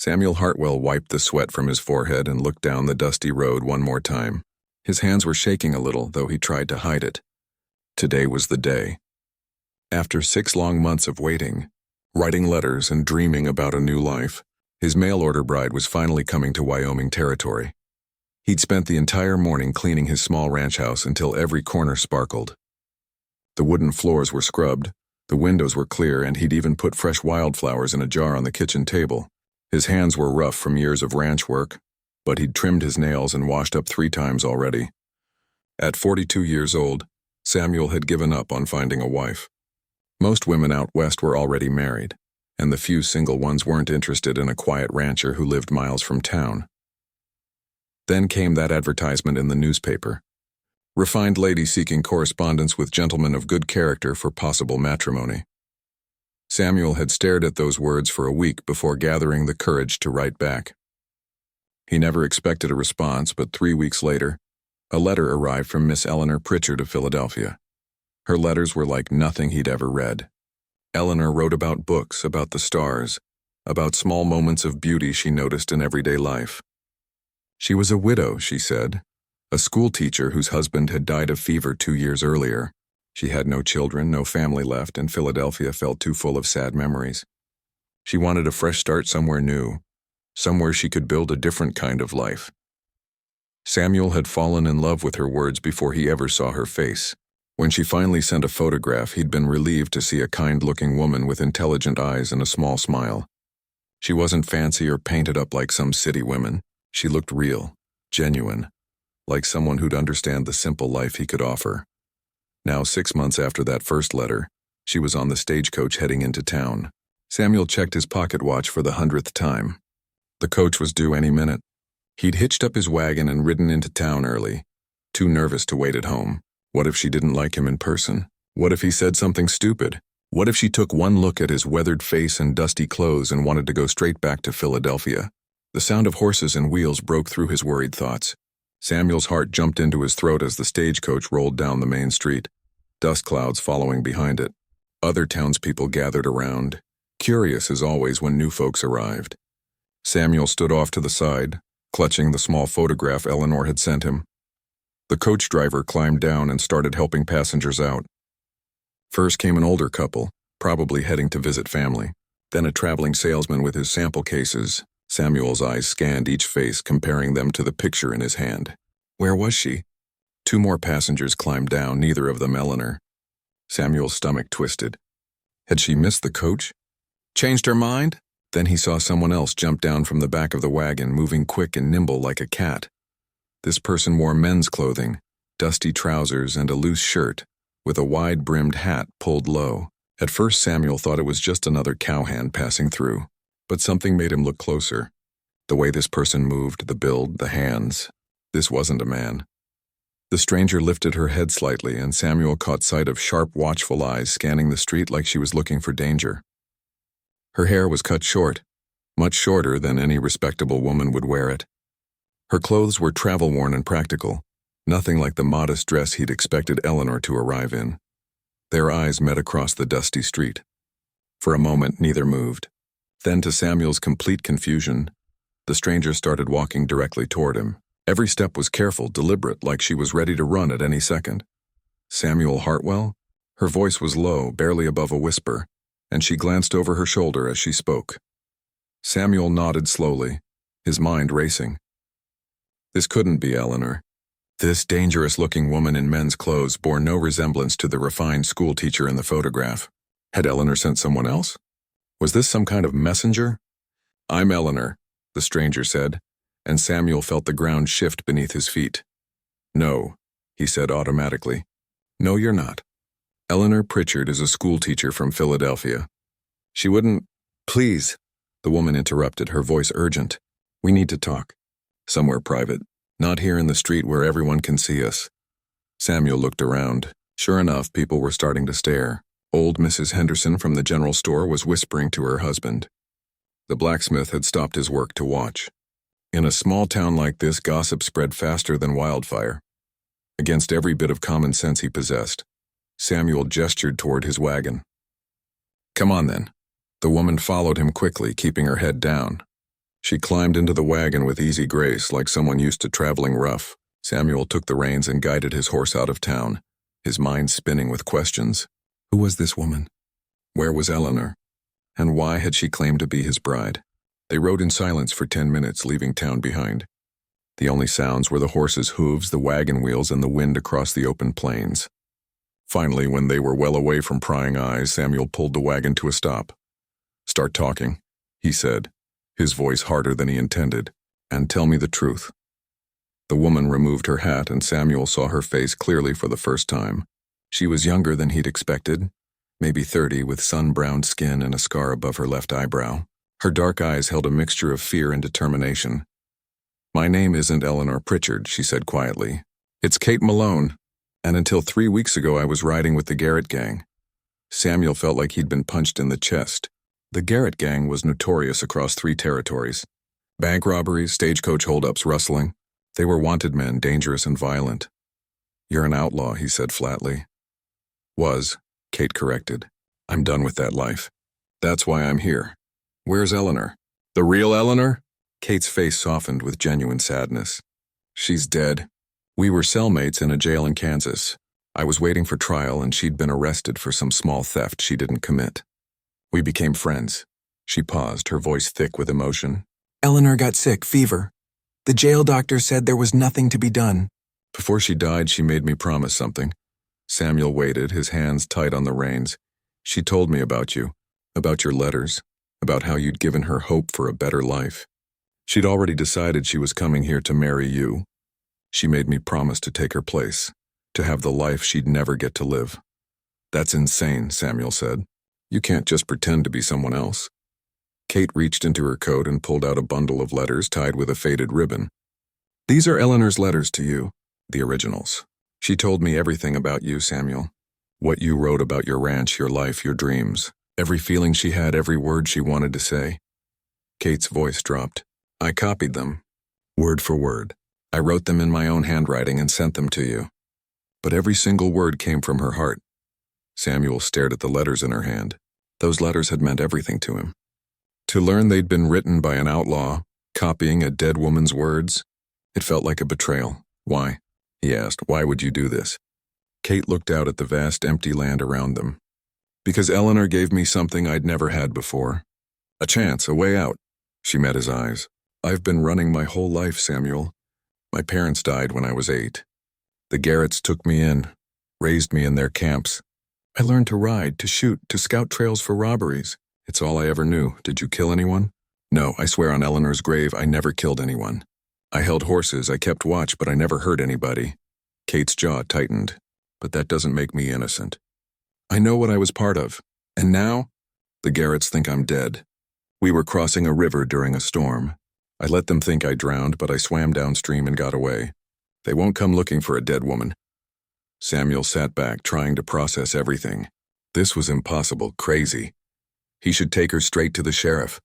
Samuel Hartwell wiped the sweat from his forehead and looked down the dusty road one more time. His hands were shaking a little, though he tried to hide it. Today was the day. After 6 long months of waiting, writing letters and dreaming about a new life, his mail-order bride was finally coming to Wyoming territory. He'd spent the entire morning cleaning his small ranch house until every corner sparkled. The wooden floors were scrubbed, the windows were clear, and he'd even put fresh wildflowers in a jar on the kitchen table. His hands were rough from years of ranch work, but he'd trimmed his nails and washed up 3 times already. At 42 years old, Samuel had given up on finding a wife. Most women out west were already married, and the few single ones weren't interested in a quiet rancher who lived miles from town. Then came that advertisement in the newspaper. Refined lady seeking correspondence with gentlemen of good character for possible matrimony. Samuel had stared at those words for a week before gathering the courage to write back. He never expected a response, but 3 weeks later, a letter arrived from Miss Eleanor Pritchard of Philadelphia. Her letters were like nothing he'd ever read. Eleanor wrote about books, about the stars, about small moments of beauty she noticed in everyday life. She was a widow, she said, a school teacher whose husband had died of fever 2 years earlier. She had no children, no family left, and Philadelphia felt too full of sad memories. She wanted a fresh start somewhere new, somewhere she could build a different kind of life. Samuel had fallen in love with her words before he ever saw her face. When she finally sent a photograph, he'd been relieved to see a kind-looking woman with intelligent eyes and a small smile. She wasn't fancy or painted up like some city women. She looked real, genuine, like someone who'd understand the simple life he could offer. Now, 6 months after that first letter, she was on the stagecoach heading into town. Samuel checked his pocket watch for the 100th time. The coach was due any minute. He'd hitched up his wagon and ridden into town early, too nervous to wait at home. What if she didn't like him in person? What if he said something stupid? What if she took one look at his weathered face and dusty clothes and wanted to go straight back to Philadelphia? The sound of horses and wheels broke through his worried thoughts. Samuel's heart jumped into his throat as the stagecoach rolled down the main street, dust clouds following behind it. Other townspeople gathered around, curious as always when new folks arrived. Samuel stood off to the side, clutching the small photograph Eleanor had sent him. The coach driver climbed down and started helping passengers out. First came an older couple, probably heading to visit family. Then a traveling salesman with his sample cases. Samuel's eyes scanned each face, comparing them to the picture in his hand. Where was she? 2 more passengers climbed down, neither of them Eleanor. Samuel's stomach twisted. Had she missed the coach? Changed her mind? Then he saw someone else jump down from the back of the wagon, moving quick and nimble like a cat. This person wore men's clothing, dusty trousers and a loose shirt, with a wide-brimmed hat pulled low. At first Samuel thought it was just another cowhand passing through. But something made him look closer. The way this person moved, the build, the hands. This wasn't a man. The stranger lifted her head slightly, and Samuel caught sight of sharp, watchful eyes scanning the street like she was looking for danger. Her hair was cut short, much shorter than any respectable woman would wear it. Her clothes were travel-worn and practical, nothing like the modest dress he'd expected Eleanor to arrive in. Their eyes met across the dusty street. For a moment, neither moved. Then, to Samuel's complete confusion, the stranger started walking directly toward him. Every step was careful, deliberate, like she was ready to run at any second. Samuel Hartwell? Her voice was low, barely above a whisper, and she glanced over her shoulder as she spoke. Samuel nodded slowly, his mind racing. This couldn't be Eleanor. This dangerous-looking woman in men's clothes bore no resemblance to the refined schoolteacher in the photograph. Had Eleanor sent someone else? Was this some kind of messenger? I'm Eleanor, the stranger said, and Samuel felt the ground shift beneath his feet. No, he said automatically. No, you're not. Eleanor Pritchard is a schoolteacher from Philadelphia. She wouldn't... Please, the woman interrupted, her voice urgent. We need to talk. Somewhere private, not here in the street where everyone can see us. Samuel looked around. Sure enough, people were starting to stare. Old Mrs. Henderson from the general store was whispering to her husband. The blacksmith had stopped his work to watch. In a small town like this, gossip spread faster than wildfire. Against every bit of common sense he possessed, Samuel gestured toward his wagon. Come on then. The woman followed him quickly, keeping her head down. She climbed into the wagon with easy grace, like someone used to traveling rough. Samuel took the reins and guided his horse out of town, his mind spinning with questions. Who was this woman? Where was Eleanor? And why had she claimed to be his bride? They rode in silence for 10 minutes, leaving town behind. The only sounds were the horses' hooves, the wagon wheels, and the wind across the open plains. Finally, when they were well away from prying eyes, Samuel pulled the wagon to a stop. "Start talking," he said, his voice harder than he intended, "and tell me the truth." The woman removed her hat, and Samuel saw her face clearly for the first time. She was younger than he'd expected, maybe 30, with sun-browned skin and a scar above her left eyebrow. Her dark eyes held a mixture of fear and determination. "My name isn't Eleanor Pritchard," she said quietly. "It's Kate Malone, and until 3 weeks ago I was riding with the Garrett gang." Samuel felt like he'd been punched in the chest. The Garrett gang was notorious across 3 territories. Bank robberies, stagecoach holdups, rustling. They were wanted men, dangerous and violent. "You're an outlaw," he said flatly. "Was," Kate corrected. "I'm done with that life. That's why I'm here." "Where's Eleanor?" "The real Eleanor?" Kate's face softened with genuine sadness. "She's dead. We were cellmates in a jail in Kansas. I was waiting for trial and she'd been arrested for some small theft she didn't commit. We became friends." She paused, her voice thick with emotion. "Eleanor got sick, fever. The jail doctor said there was nothing to be done. Before she died, she made me promise something." Samuel waited, his hands tight on the reins. "She told me about you, about your letters, about how you'd given her hope for a better life. She'd already decided she was coming here to marry you. She made me promise to take her place, to have the life she'd never get to live." "That's insane," Samuel said. "You can't just pretend to be someone else." Kate reached into her coat and pulled out a bundle of letters tied with a faded ribbon. "These are Eleanor's letters to you, the originals. She told me everything about you, Samuel. What you wrote about your ranch, your life, your dreams. Every feeling she had, every word she wanted to say." Kate's voice dropped. "I copied them, word for word. I wrote them in my own handwriting and sent them to you. But every single word came from her heart." Samuel stared at the letters in her hand. Those letters had meant everything to him. To learn they'd been written by an outlaw, copying a dead woman's words, it felt like a betrayal. "Why?" he asked. "Why would you do this?" Kate looked out at the vast empty land around them. "Because Eleanor gave me something I'd never had before. A chance, a way out." She met his eyes. "I've been running my whole life, Samuel. My parents died when I was 8. The Garretts took me in, raised me in their camps. I learned to ride, to shoot, to scout trails for robberies. It's all I ever knew. Did you kill anyone?" "No, I swear on Eleanor's grave, I never killed anyone. I held horses, I kept watch, but I never hurt anybody." Kate's jaw tightened. "But that doesn't make me innocent. I know what I was part of. And now? The Garretts think I'm dead. We were crossing a river during a storm. I let them think I drowned, but I swam downstream and got away. They won't come looking for a dead woman." Samuel sat back, trying to process everything. This was impossible, crazy. He should take her straight to the sheriff.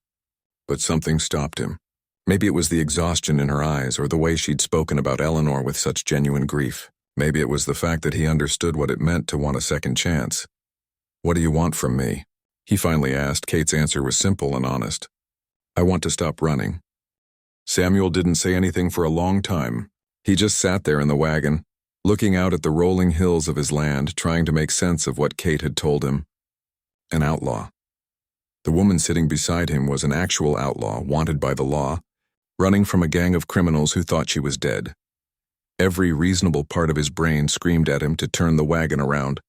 But something stopped him. Maybe it was the exhaustion in her eyes or the way she'd spoken about Eleanor with such genuine grief. Maybe it was the fact that he understood what it meant to want a second chance. "What do you want from me?" he finally asked. Kate's answer was simple and honest. "I want to stop running." Samuel didn't say anything for a long time. He just sat there in the wagon, looking out at the rolling hills of his land, trying to make sense of what Kate had told him. An outlaw. The woman sitting beside him was an actual outlaw, wanted by the law, running from a gang of criminals who thought she was dead. Every reasonable part of his brain screamed at him to turn the wagon around,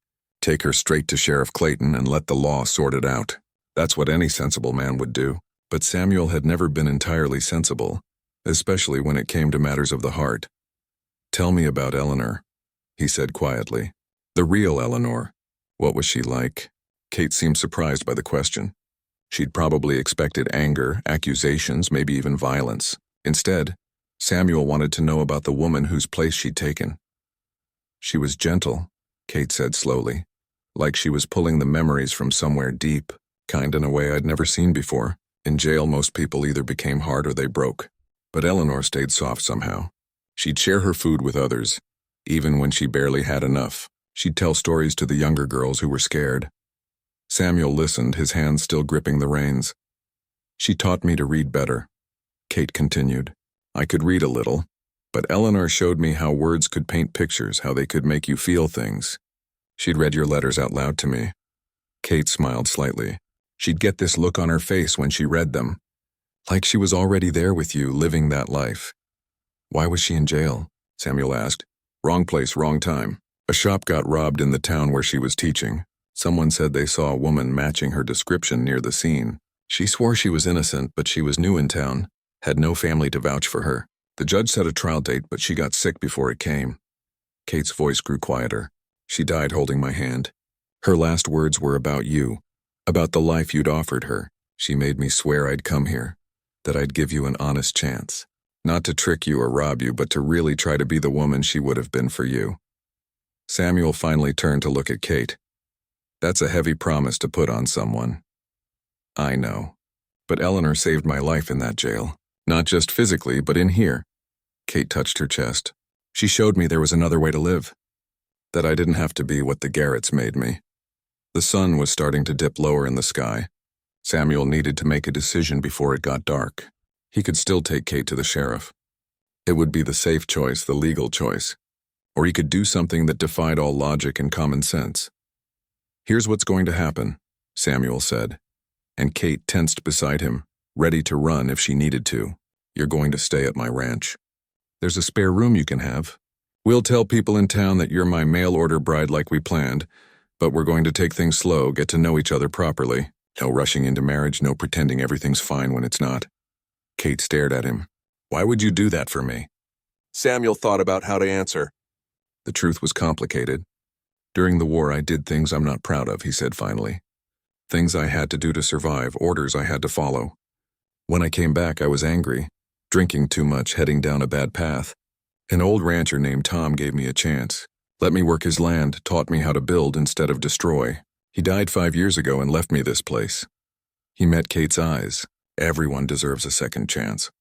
take her straight to Sheriff Clayton and let the law sort it out. That's what any sensible man would do. But Samuel had never been entirely sensible, especially when it came to matters of the heart. "Tell me about Eleanor," he said quietly. "The real Eleanor. What was she like?" Kate seemed surprised by the question. She'd probably expected anger, accusations, maybe even violence. Instead, Samuel wanted to know about the woman whose place she'd taken. "She was gentle," Kate said slowly, like she was pulling the memories from somewhere deep, kind in a way I'd never seen before. In jail, most people either became hard or they broke. But Eleanor stayed soft somehow. She'd share her food with others, even when she barely had enough. She'd tell stories to the younger girls who were scared. Samuel listened, his hands still gripping the reins. "She taught me to read better. Kate continued. I could read a little, but Eleanor showed me how words could paint pictures, how they could make you feel things. She'd read your letters out loud to me. Kate smiled slightly. She'd get this look on her face when she read them, like she was already there with you, living that life. Why was she in jail? Samuel asked. Wrong place, wrong time. A shop got robbed in the town where she was teaching. Someone said they saw a woman matching her description near the scene. She swore she was innocent, but she was new in town, had no family to vouch for her. The judge set a trial date, but she got sick before it came. Kate's voice grew quieter. She died holding my hand. Her last words were about you, about the life you'd offered her. She made me swear I'd come here, that I'd give you an honest chance. Not to trick you or rob you, but to really try to be the woman she would have been for you. Samuel finally turned to look at Kate. That's a heavy promise to put on someone. I know. But Eleanor saved my life in that jail. Not just physically, but in here. Kate touched her chest. She showed me there was another way to live. That I didn't have to be what the Garretts made me. The sun was starting to dip lower in the sky. Samuel needed to make a decision before it got dark. He could still take Kate to the sheriff. It would be the safe choice, the legal choice. Or he could do something that defied all logic and common sense. Here's what's going to happen, Samuel said. And Kate tensed beside him, ready to run if she needed to. You're going to stay at my ranch. There's a spare room you can have. We'll tell people in town that you're my mail-order bride like we planned, but we're going to take things slow, get to know each other properly. No rushing into marriage, no pretending everything's fine when it's not. Kate stared at him. Why would you do that for me? Samuel thought about how to answer. The truth was complicated. During the war, I did things I'm not proud of, he said finally. Things I had to do to survive, orders I had to follow. When I came back, I was angry, drinking too much, heading down a bad path. An old rancher named Tom gave me a chance. Let me work his land, taught me how to build instead of destroy. He died 5 years ago and left me this place. He met Kate's eyes. Everyone deserves a second chance.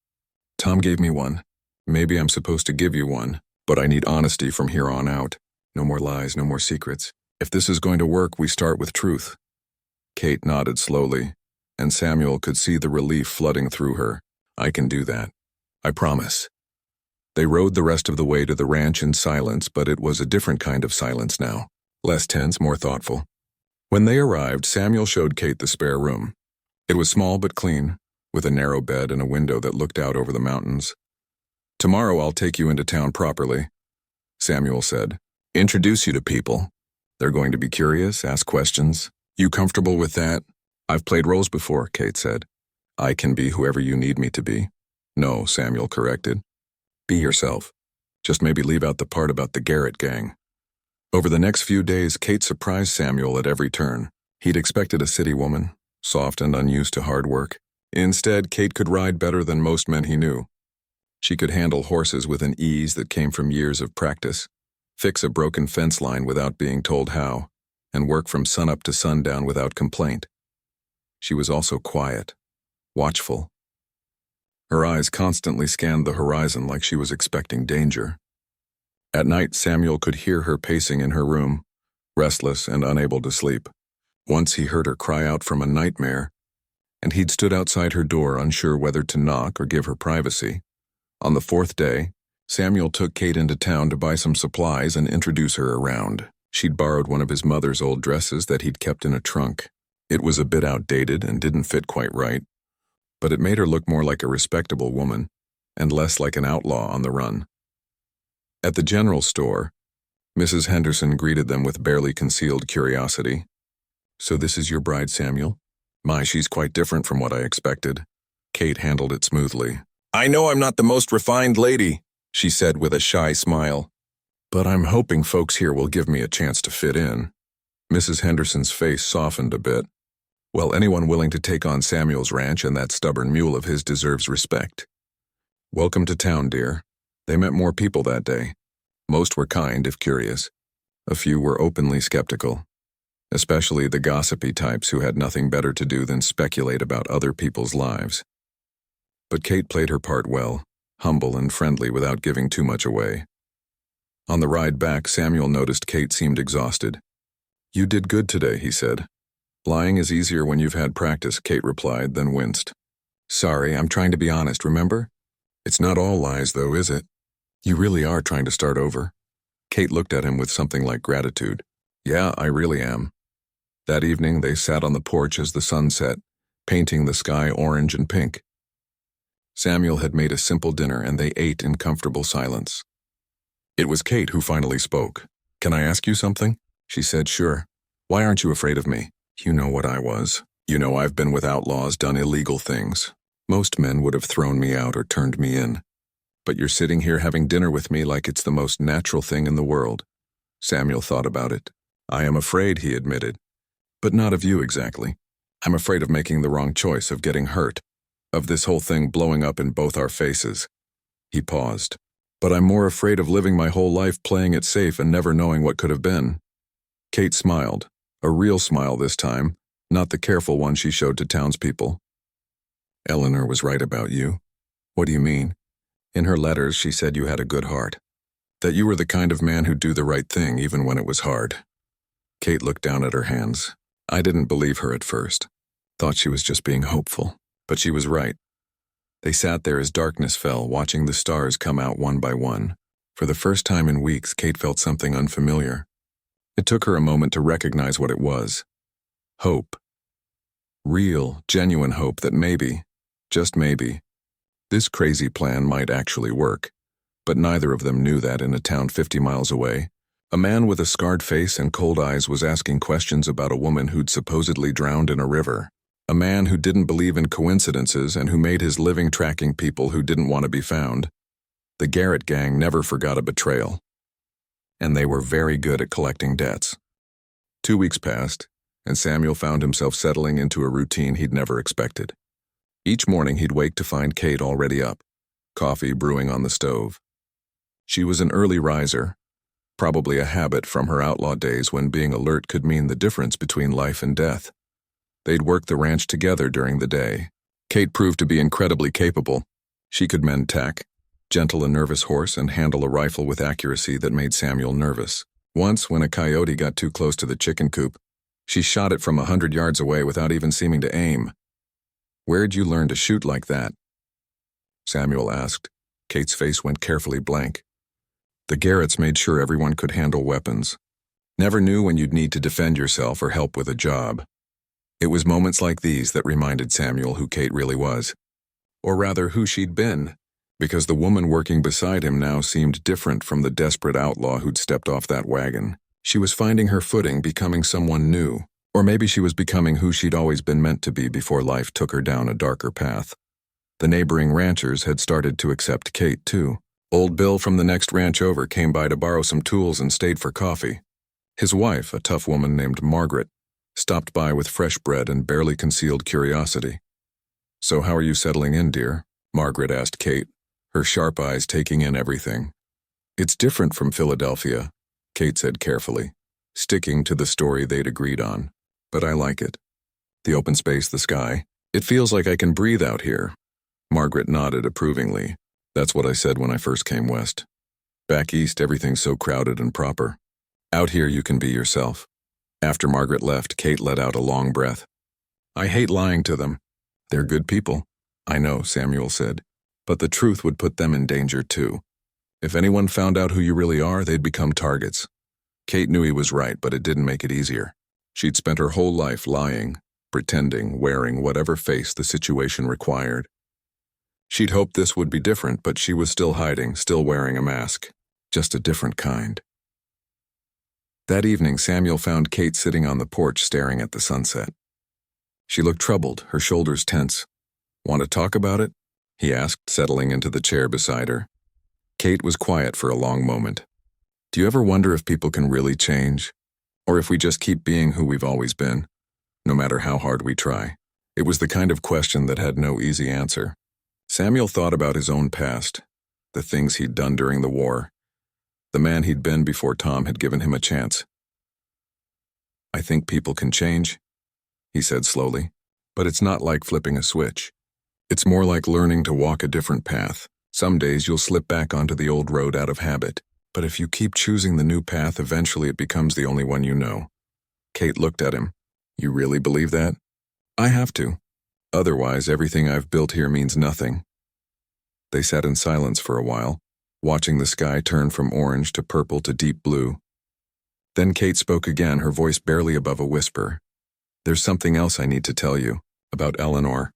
Tom gave me one. Maybe I'm supposed to give you one, but I need honesty from here on out. No more lies, no more secrets. If this is going to work, we start with truth. Kate nodded slowly, and Samuel could see the relief flooding through her. I can do that. I promise. They rode the rest of the way to the ranch in silence, but it was a different kind of silence now. Less tense, more thoughtful. When they arrived, Samuel showed Kate the spare room. It was small but clean, with a narrow bed and a window that looked out over the mountains. Tomorrow I'll take you into town properly, Samuel said. Introduce you to people. They're going to be curious, ask questions. You comfortable with that? I've played roles before, Kate said. I can be whoever you need me to be. No, Samuel corrected. Be yourself. Just maybe leave out the part about the Garrett gang. Over the next few days, Kate surprised Samuel at every turn. He'd expected a city woman, soft and unused to hard work. Instead, Kate could ride better than most men he knew. She could handle horses with an ease that came from years of practice, fix a broken fence line without being told how, and work from sunup to sundown without complaint. She was also quiet, watchful. Her eyes constantly scanned the horizon like she was expecting danger. At night, Samuel could hear her pacing in her room, restless and unable to sleep. Once he heard her cry out from a nightmare, and he'd stood outside her door unsure whether to knock or give her privacy. On the 4th day, Samuel took Kate into town to buy some supplies and introduce her around. She'd borrowed one of his mother's old dresses that he'd kept in a trunk. It was a bit outdated and didn't fit quite right, but it made her look more like a respectable woman and less like an outlaw on the run. At the general store, Mrs. Henderson greeted them with barely concealed curiosity. So this is your bride, Samuel? My, she's quite different from what I expected. Kate handled it smoothly. I know I'm not the most refined lady, she said with a shy smile, but I'm hoping folks here will give me a chance to fit in. Mrs. Henderson's face softened a bit. Well, anyone willing to take on Samuel's ranch and that stubborn mule of his deserves respect. Welcome to town, dear. They met more people that day. Most were kind, if curious. A few were openly skeptical, especially the gossipy types who had nothing better to do than speculate about other people's lives. But Kate played her part well, humble and friendly without giving too much away. On the ride back, Samuel noticed Kate seemed exhausted. You did good today, he said. Lying is easier when you've had practice, Kate replied, then winced. Sorry, I'm trying to be honest, remember? It's not all lies, though, is it? You really are trying to start over. Kate looked at him with something like gratitude. Yeah, I really am. That evening, they sat on the porch as the sun set, painting the sky orange and pink. Samuel had made a simple dinner and they ate in comfortable silence. It was Kate who finally spoke. Can I ask you something? She said, sure. Why aren't you afraid of me? You know what I was. You know I've been with outlaws, done illegal things. Most men would have thrown me out or turned me in. But you're sitting here having dinner with me like it's the most natural thing in the world. Samuel thought about it. I am afraid, he admitted. But not of you exactly. I'm afraid of making the wrong choice, of getting hurt, of this whole thing blowing up in both our faces. He paused. But I'm more afraid of living my whole life playing it safe and never knowing what could have been. Kate smiled, a real smile this time, not the careful one she showed to townspeople. Eleanor was right about you. What do you mean? In her letters, she said you had a good heart. That you were the kind of man who'd do the right thing even when it was hard. Kate looked down at her hands. I didn't believe her at first. Thought she was just being hopeful. But she was right. They sat there as darkness fell, watching the stars come out one by one. For the first time in weeks, Kate felt something unfamiliar. It took her a moment to recognize what it was. Hope. Real, genuine hope that maybe, just maybe, this crazy plan might actually work. But neither of them knew that in a town 50 miles away, a man with a scarred face and cold eyes was asking questions about a woman who'd supposedly drowned in a river. A man who didn't believe in coincidences and who made his living tracking people who didn't want to be found. The Garrett gang never forgot a betrayal. And they were very good at collecting debts. 2 weeks passed, and Samuel found himself settling into a routine he'd never expected. Each morning he'd wake to find Kate already up, coffee brewing on the stove. She was an early riser, probably a habit from her outlaw days when being alert could mean the difference between life and death. They'd work the ranch together during the day. Kate proved to be incredibly capable. She could mend tack, gentle a nervous horse, and handle a rifle with accuracy that made Samuel nervous. Once, when a coyote got too close to the chicken coop, she shot it from 100 yards away without even seeming to aim. Where'd you learn to shoot like that? Samuel asked. Kate's face went carefully blank. The Garretts made sure everyone could handle weapons. Never knew when you'd need to defend yourself or help with a job. It was moments like these that reminded Samuel who Kate really was. Or rather, who she'd been, because the woman working beside him now seemed different from the desperate outlaw who'd stepped off that wagon. She was finding her footing, becoming someone new. Or maybe she was becoming who she'd always been meant to be before life took her down a darker path. The neighboring ranchers had started to accept Kate, too. Old Bill from the next ranch over came by to borrow some tools and stayed for coffee. His wife, a tough woman named Margaret, stopped by with fresh bread and barely concealed curiosity. So how are you settling in, dear? Margaret asked Kate, her sharp eyes taking in everything. It's different from Philadelphia, Kate said carefully, sticking to the story they'd agreed on. But I like it. The open space, the sky. It feels like I can breathe out here. Margaret nodded approvingly. That's what I said when I first came west. Back east, everything's so crowded and proper. Out here, you can be yourself. After Margaret left, Kate let out a long breath. I hate lying to them. They're good people. I know, Samuel said. But the truth would put them in danger, too. If anyone found out who you really are, they'd become targets. Kate knew he was right, but it didn't make it easier. She'd spent her whole life lying, pretending, wearing whatever face the situation required. She'd hoped this would be different, but she was still hiding, still wearing a mask. Just a different kind. That evening, Samuel found Kate sitting on the porch staring at the sunset. She looked troubled, her shoulders tense. Want to talk about it? He asked, settling into the chair beside her. Kate was quiet for a long moment. Do you ever wonder if people can really change? Or if we just keep being who we've always been, no matter how hard we try? It was the kind of question that had no easy answer. Samuel thought about his own past, the things he'd done during the war, the man he'd been before Tom had given him a chance. I think people can change, he said slowly, but it's not like flipping a switch. It's more like learning to walk a different path. Some days you'll slip back onto the old road out of habit, but if you keep choosing the new path, eventually it becomes the only one you know. Kate looked at him. You really believe that? I have to. Otherwise, everything I've built here means nothing." They sat in silence for a while, watching the sky turn from orange to purple to deep blue. Then Kate spoke again, her voice barely above a whisper. "There's something else I need to tell you, about Eleanor."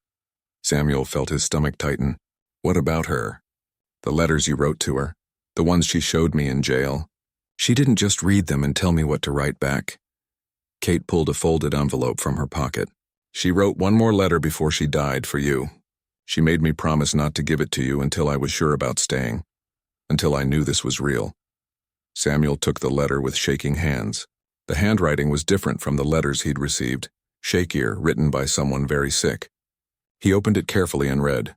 Samuel felt his stomach tighten. "What about her?" "The letters you wrote to her, the ones she showed me in jail. She didn't just read them and tell me what to write back." Kate pulled a folded envelope from her pocket. "She wrote one more letter before she died for you. She made me promise not to give it to you until I was sure about staying, until I knew this was real." Samuel took the letter with shaking hands. The handwriting was different from the letters he'd received, shakier, written by someone very sick. He opened it carefully and read,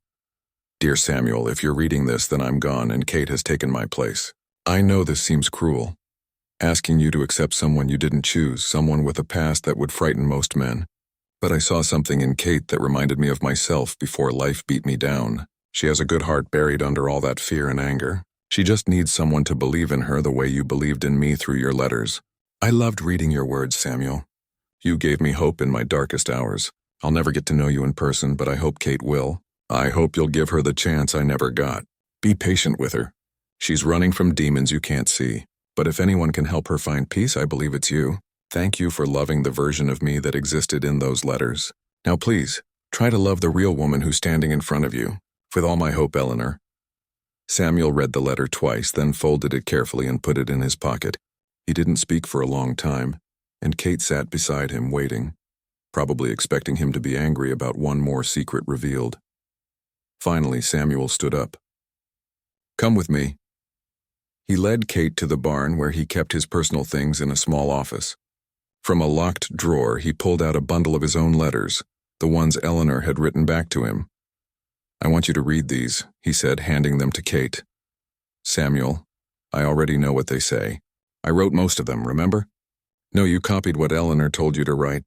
"Dear Samuel, if you're reading this, then I'm gone and Kate has taken my place. I know this seems cruel, asking you to accept someone you didn't choose, someone with a past that would frighten most men. But I saw something in Kate that reminded me of myself before life beat me down. She has a good heart buried under all that fear and anger. She just needs someone to believe in her the way you believed in me through your letters. I loved reading your words, Samuel. You gave me hope in my darkest hours. I'll never get to know you in person, but I hope Kate will. I hope you'll give her the chance I never got. Be patient with her. She's running from demons you can't see. But if anyone can help her find peace, I believe it's you. Thank you for loving the version of me that existed in those letters. Now please, try to love the real woman who's standing in front of you. With all my hope, Eleanor." Samuel read the letter twice, then folded it carefully and put it in his pocket. He didn't speak for a long time, and Kate sat beside him waiting, probably expecting him to be angry about one more secret revealed. Finally, Samuel stood up. "Come with me." He led Kate to the barn where he kept his personal things in a small office. From a locked drawer, he pulled out a bundle of his own letters, the ones Eleanor had written back to him. "I want you to read these," he said, handing them to Kate. "Samuel, I already know what they say. I wrote most of them, remember? No, you copied what Eleanor told you to write.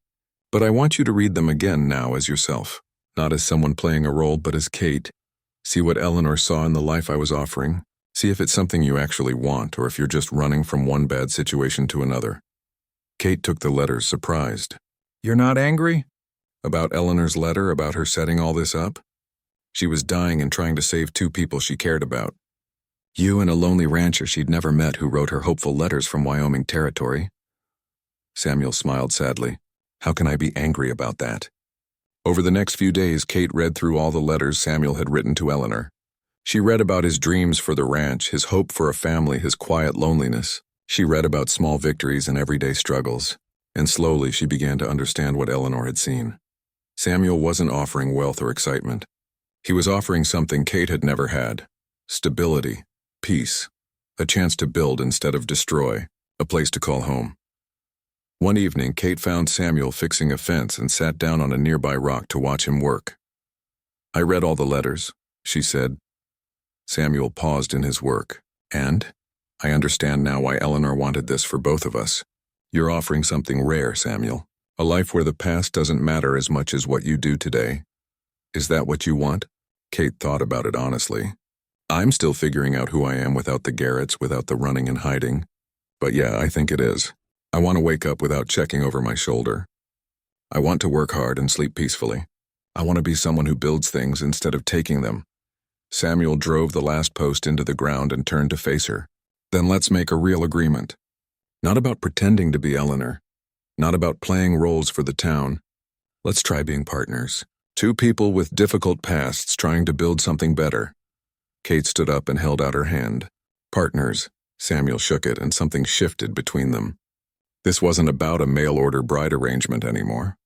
But I want you to read them again now as yourself, not as someone playing a role, but as Kate. See what Eleanor saw in the life I was offering. See if it's something you actually want, or if you're just running from one bad situation to another." Kate took the letters, surprised. "You're not angry? About Eleanor's letter, about her setting all this up? She was dying and trying to save two people she cared about. You and a lonely rancher she'd never met who wrote her hopeful letters from Wyoming territory." Samuel smiled sadly. "How can I be angry about that?" Over the next few days, Kate read through all the letters Samuel had written to Eleanor. She read about his dreams for the ranch, his hope for a family, his quiet loneliness. She read about small victories and everyday struggles, and slowly she began to understand what Eleanor had seen. Samuel wasn't offering wealth or excitement. He was offering something Kate had never had: stability, peace, a chance to build instead of destroy, a place to call home. One evening, Kate found Samuel fixing a fence and sat down on a nearby rock to watch him work. "I read all the letters," she said. Samuel paused in his work. "And? I understand now why Eleanor wanted this for both of us. You're offering something rare, Samuel. A life where the past doesn't matter as much as what you do today. Is that what you want?" Kate thought about it honestly. "I'm still figuring out who I am without the Garretts, without the running and hiding. But yeah, I think it is. I want to wake up without checking over my shoulder. I want to work hard and sleep peacefully. I want to be someone who builds things instead of taking them." Samuel drove the last post into the ground and turned to face her. "Then let's make a real agreement. Not about pretending to be Eleanor. Not about playing roles for the town. Let's try being partners. Two people with difficult pasts trying to build something better." Kate stood up and held out her hand. "Partners." Samuel shook it, and something shifted between them. This wasn't about a mail-order bride arrangement anymore.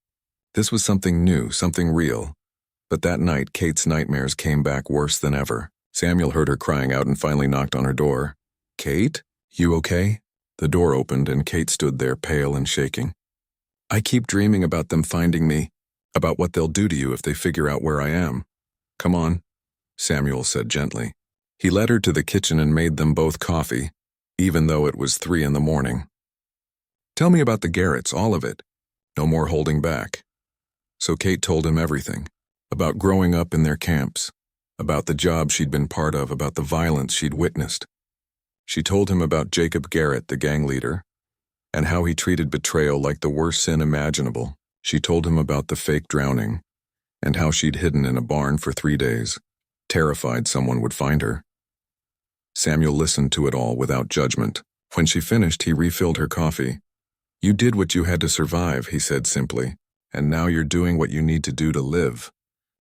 This was something new, something real. But that night, Kate's nightmares came back worse than ever. Samuel heard her crying out and finally knocked on her door. "Kate? You okay?" The door opened and Kate stood there pale and shaking. "I keep dreaming about them finding me, about what they'll do to you if they figure out where I am." "Come on," Samuel said gently. He led her to the kitchen and made them both coffee, even though it was 3 in the morning. "Tell me about the Garretts, all of it. No more holding back." So Kate told him everything, about growing up in their camps, about the job she'd been part of, about the violence she'd witnessed. She told him about Jacob Garrett, the gang leader, and how he treated betrayal like the worst sin imaginable. She told him about the fake drowning, and how she'd hidden in a barn for 3 days, terrified someone would find her. Samuel listened to it all without judgment. When she finished, he refilled her coffee. "You did what you had to survive," he said simply, "and now you're doing what you need to do to live.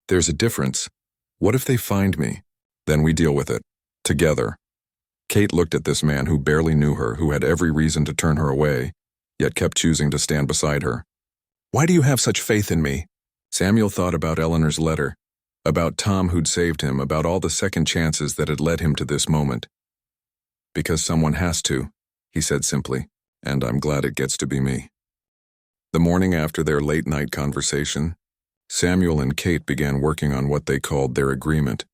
There's a difference. What if they find me? Then we deal with it. Together." Kate looked at this man who barely knew her, who had every reason to turn her away, yet kept choosing to stand beside her. "Why do you have such faith in me?" Samuel thought about Eleanor's letter, about Tom who'd saved him, about all the second chances that had led him to this moment. "Because someone has to," he said simply, "and I'm glad it gets to be me." The morning after their late-night conversation, Samuel and Kate began working on what they called their agreement.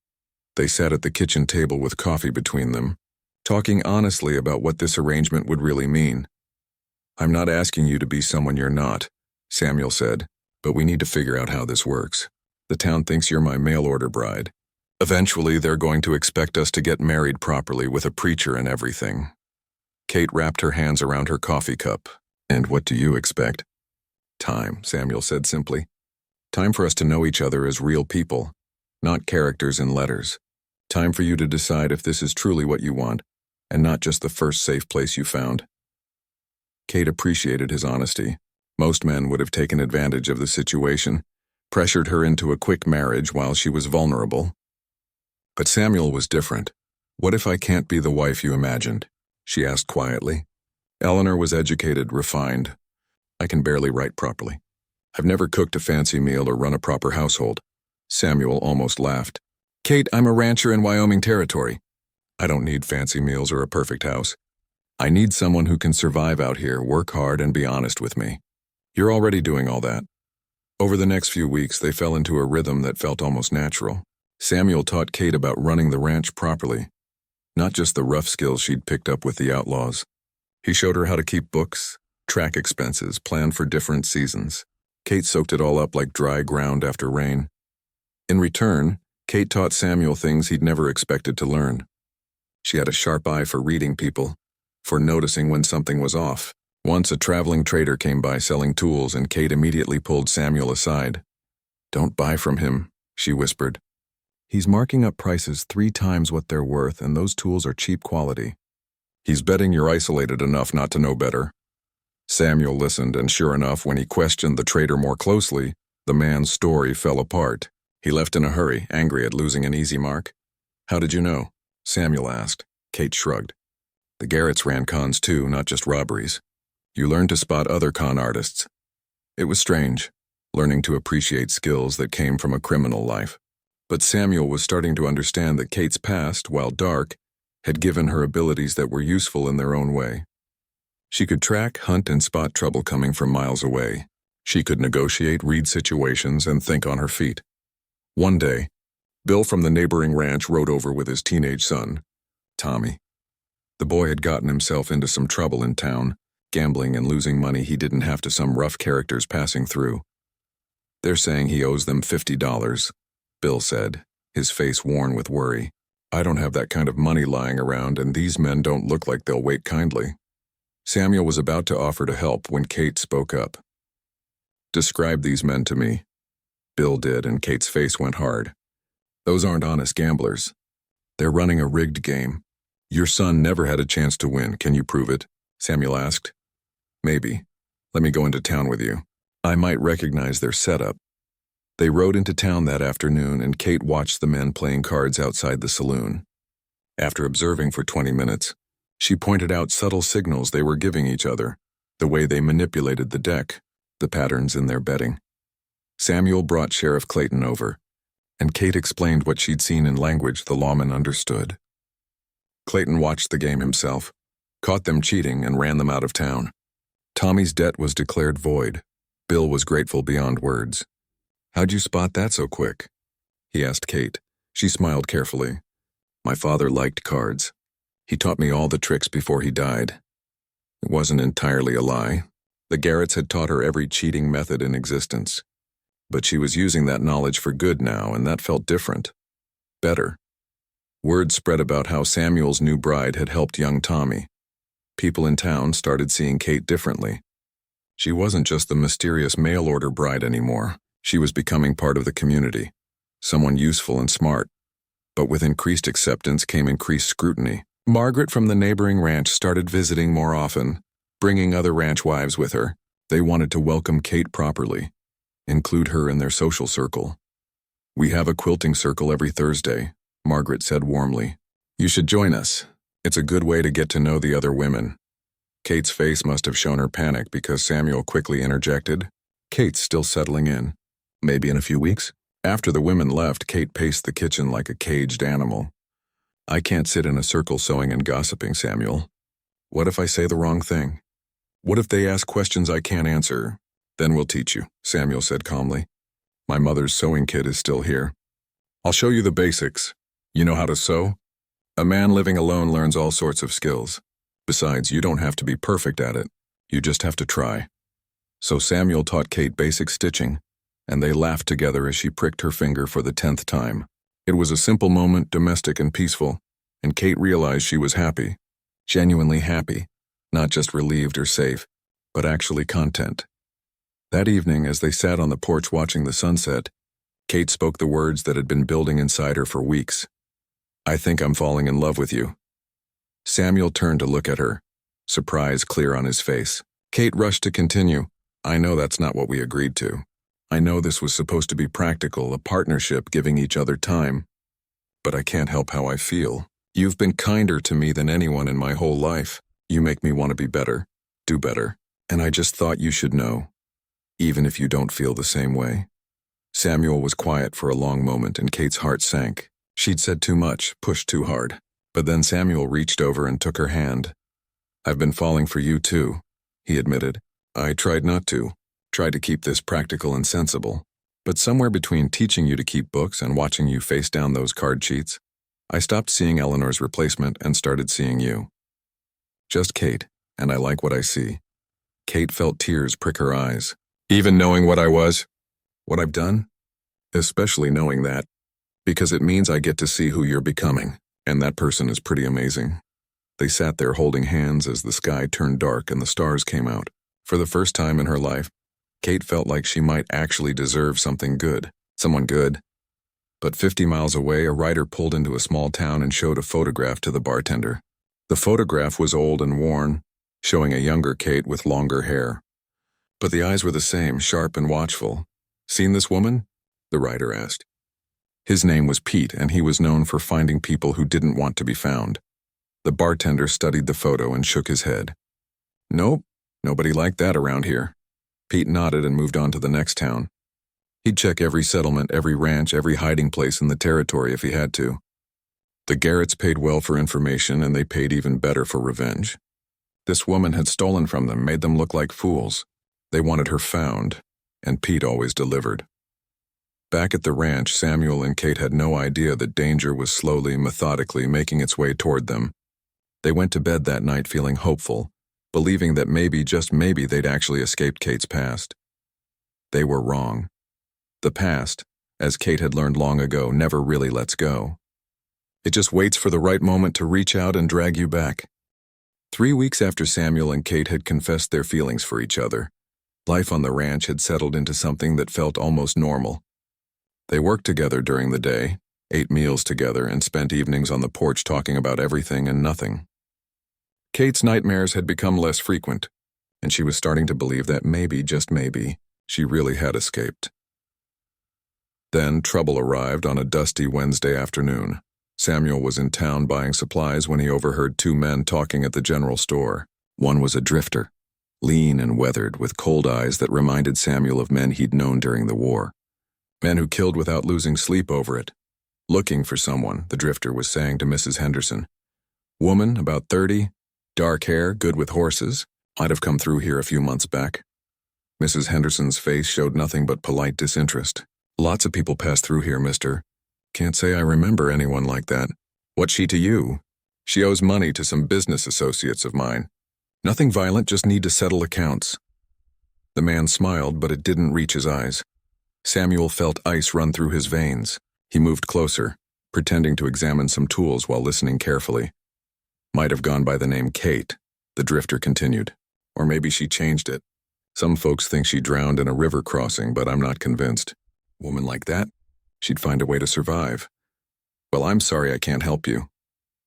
They sat at the kitchen table with coffee between them, talking honestly about what this arrangement would really mean. "I'm not asking you to be someone you're not," Samuel said, "but we need to figure out how this works. The town thinks you're my mail-order bride. Eventually, they're going to expect us to get married properly with a preacher and everything." Kate wrapped her hands around her coffee cup. "And what do you expect?" "Time," Samuel said simply. "Time for us to know each other as real people, not characters in letters. Time for you to decide if this is truly what you want, and not just the first safe place you found." Kate appreciated his honesty. Most men would have taken advantage of the situation, pressured her into a quick marriage while she was vulnerable. But Samuel was different. "What if I can't be the wife you imagined?" she asked quietly. Eleanor was educated, refined. "I can barely write properly. I've never cooked a fancy meal or run a proper household." Samuel almost laughed. "Kate, I'm a rancher in Wyoming Territory. I don't need fancy meals or a perfect house. I need someone who can survive out here, work hard, and be honest with me. You're already doing all that." Over the next few weeks, they fell into a rhythm that felt almost natural. Samuel taught Kate about running the ranch properly, not just the rough skills she'd picked up with the Outlaws. He showed her how to keep books, track expenses, plan for different seasons. Kate soaked it all up like dry ground after rain. In return, Kate taught Samuel things he'd never expected to learn. She had a sharp eye for reading people, for noticing when something was off. Once a traveling trader came by selling tools, and Kate immediately pulled Samuel aside. "Don't buy from him," she whispered. "He's marking up prices 3 times what they're worth, and those tools are cheap quality. He's betting you're isolated enough not to know better." Samuel listened, and sure enough, when he questioned the trader more closely, the man's story fell apart. He left in a hurry, angry at losing an easy mark. "How did you know?" Samuel asked. Kate shrugged. "The Garretts ran cons too, not just robberies. You learned to spot other con artists." It was strange, learning to appreciate skills that came from a criminal life. But Samuel was starting to understand that Kate's past, while dark, had given her abilities that were useful in their own way. She could track, hunt, and spot trouble coming from miles away. She could negotiate, read situations, and think on her feet. One day, Bill from the neighboring ranch rode over with his teenage son, Tommy. The boy had gotten himself into some trouble in town, gambling and losing money he didn't have to some rough characters passing through. "They're saying he owes them $50, Bill said, his face worn with worry. "I don't have that kind of money lying around, and these men don't look like they'll wait kindly." Samuel was about to offer to help when Kate spoke up. "Describe these men to me." Bill did, and Kate's face went hard. "Those aren't honest gamblers. They're running a rigged game. Your son never had a chance to win. Can you prove it?" Samuel asked. "Maybe. Let me go into town with you. I might recognize their setup." They rode into town that afternoon, and Kate watched the men playing cards outside the saloon. After observing for 20 minutes, she pointed out subtle signals they were giving each other, the way they manipulated the deck, the patterns in their betting. Samuel brought Sheriff Clayton over, and Kate explained what she'd seen in language the lawman understood. Clayton watched the game himself, caught them cheating, and ran them out of town. Tommy's debt was declared void. Bill was grateful beyond words. "How'd you spot that so quick?" he asked Kate. She smiled carefully. "My father liked cards. He taught me all the tricks before he died." It wasn't entirely a lie. The Garretts had taught her every cheating method in existence. But she was using that knowledge for good now, and that felt different. Better. Word spread about how Samuel's new bride had helped young Tommy. People in town started seeing Kate differently. She wasn't just the mysterious mail-order bride anymore. She was becoming part of the community, someone useful and smart, but with increased acceptance came increased scrutiny. Margaret from the neighboring ranch started visiting more often, bringing other ranch wives with her. They wanted to welcome Kate properly, include her in their social circle. "We have a quilting circle every Thursday," Margaret said warmly. "You should join us. It's a good way to get to know the other women." Kate's face must have shown her panic because Samuel quickly interjected, "Kate's still settling in. Maybe in a few weeks?" After the women left, Kate paced the kitchen like a caged animal. "I can't sit in a circle sewing and gossiping, Samuel. What if I say the wrong thing? What if they ask questions I can't answer? Then we'll teach you," Samuel said calmly. "My mother's sewing kit is still here. I'll show you the basics. You know how to sew? A man living alone learns all sorts of skills. Besides, you don't have to be perfect at it. You just have to try." So Samuel taught Kate basic stitching, and they laughed together as she pricked her finger for the 10th time. It was a simple moment, domestic and peaceful, and Kate realized she was happy, genuinely happy, not just relieved or safe, but actually content. That evening, as they sat on the porch watching the sunset, Kate spoke the words that had been building inside her for weeks. "I think I'm falling in love with you." Samuel turned to look at her, surprise clear on his face. Kate rushed to continue, "I know that's not what we agreed to. I know this was supposed to be practical, a partnership giving each other time. But I can't help how I feel. You've been kinder to me than anyone in my whole life. You make me want to be better, do better, and I just thought you should know, even if you don't feel the same way." Samuel was quiet for a long moment and Kate's heart sank. She'd said too much, pushed too hard. But then Samuel reached over and took her hand. "I've been falling for you too," he admitted. "I tried not to. Tried to keep this practical and sensible. But somewhere between teaching you to keep books and watching you face down those card sheets, I stopped seeing Eleanor's replacement and started seeing you. Just Kate, and I like what I see." Kate felt tears prick her eyes. "Even knowing what I was? What I've done? Especially knowing that, because it means I get to see who you're becoming, and that person is pretty amazing." They sat there holding hands as the sky turned dark and the stars came out. For the first time in her life, Kate felt like she might actually deserve something good, someone good. But 50 miles away, a writer pulled into a small town and showed a photograph to the bartender. The photograph was old and worn, showing a younger Kate with longer hair. But the eyes were the same, sharp and watchful. "Seen this woman?" the writer asked. His name was Pete, and he was known for finding people who didn't want to be found. The bartender studied the photo and shook his head. "Nope, nobody like that around here." Pete nodded and moved on to the next town. He'd check every settlement, every ranch, every hiding place in the territory if he had to. The Garretts paid well for information, and they paid even better for revenge. This woman had stolen from them, made them look like fools. They wanted her found, and Pete always delivered. Back at the ranch, Samuel and Kate had no idea that danger was slowly, methodically making its way toward them. They went to bed that night feeling hopeful, believing that maybe, just maybe, they'd actually escaped Kate's past. They were wrong. The past, as Kate had learned long ago, never really lets go. It just waits for the right moment to reach out and drag you back. 3 weeks after Samuel and Kate had confessed their feelings for each other, life on the ranch had settled into something that felt almost normal. They worked together during the day, ate meals together, and spent evenings on the porch talking about everything and nothing. Kate's nightmares had become less frequent, and she was starting to believe that maybe, just maybe, she really had escaped. Then trouble arrived on a dusty Wednesday afternoon. Samuel was in town buying supplies when he overheard 2 men talking at the general store. One was a drifter, lean and weathered, with cold eyes that reminded Samuel of men he'd known during the war. Men who killed without losing sleep over it. "Looking for someone," the drifter was saying to Mrs. Henderson. "Woman, about 30, dark hair, good with horses, might have come through here a few months back." Mrs. Henderson's face showed nothing but polite disinterest. "Lots of people pass through here, mister. Can't say I remember anyone like that." "What's she to you?" "She owes money to some business associates of mine. Nothing violent, just need to settle accounts." The man smiled, but it didn't reach his eyes. Samuel felt ice run through his veins. He moved closer, pretending to examine some tools while listening carefully. "Might have gone by the name Kate," the drifter continued. "Or maybe she changed it. Some folks think she drowned in a river crossing, but I'm not convinced. Woman like that? She'd find a way to survive. Well, I'm sorry I can't help you,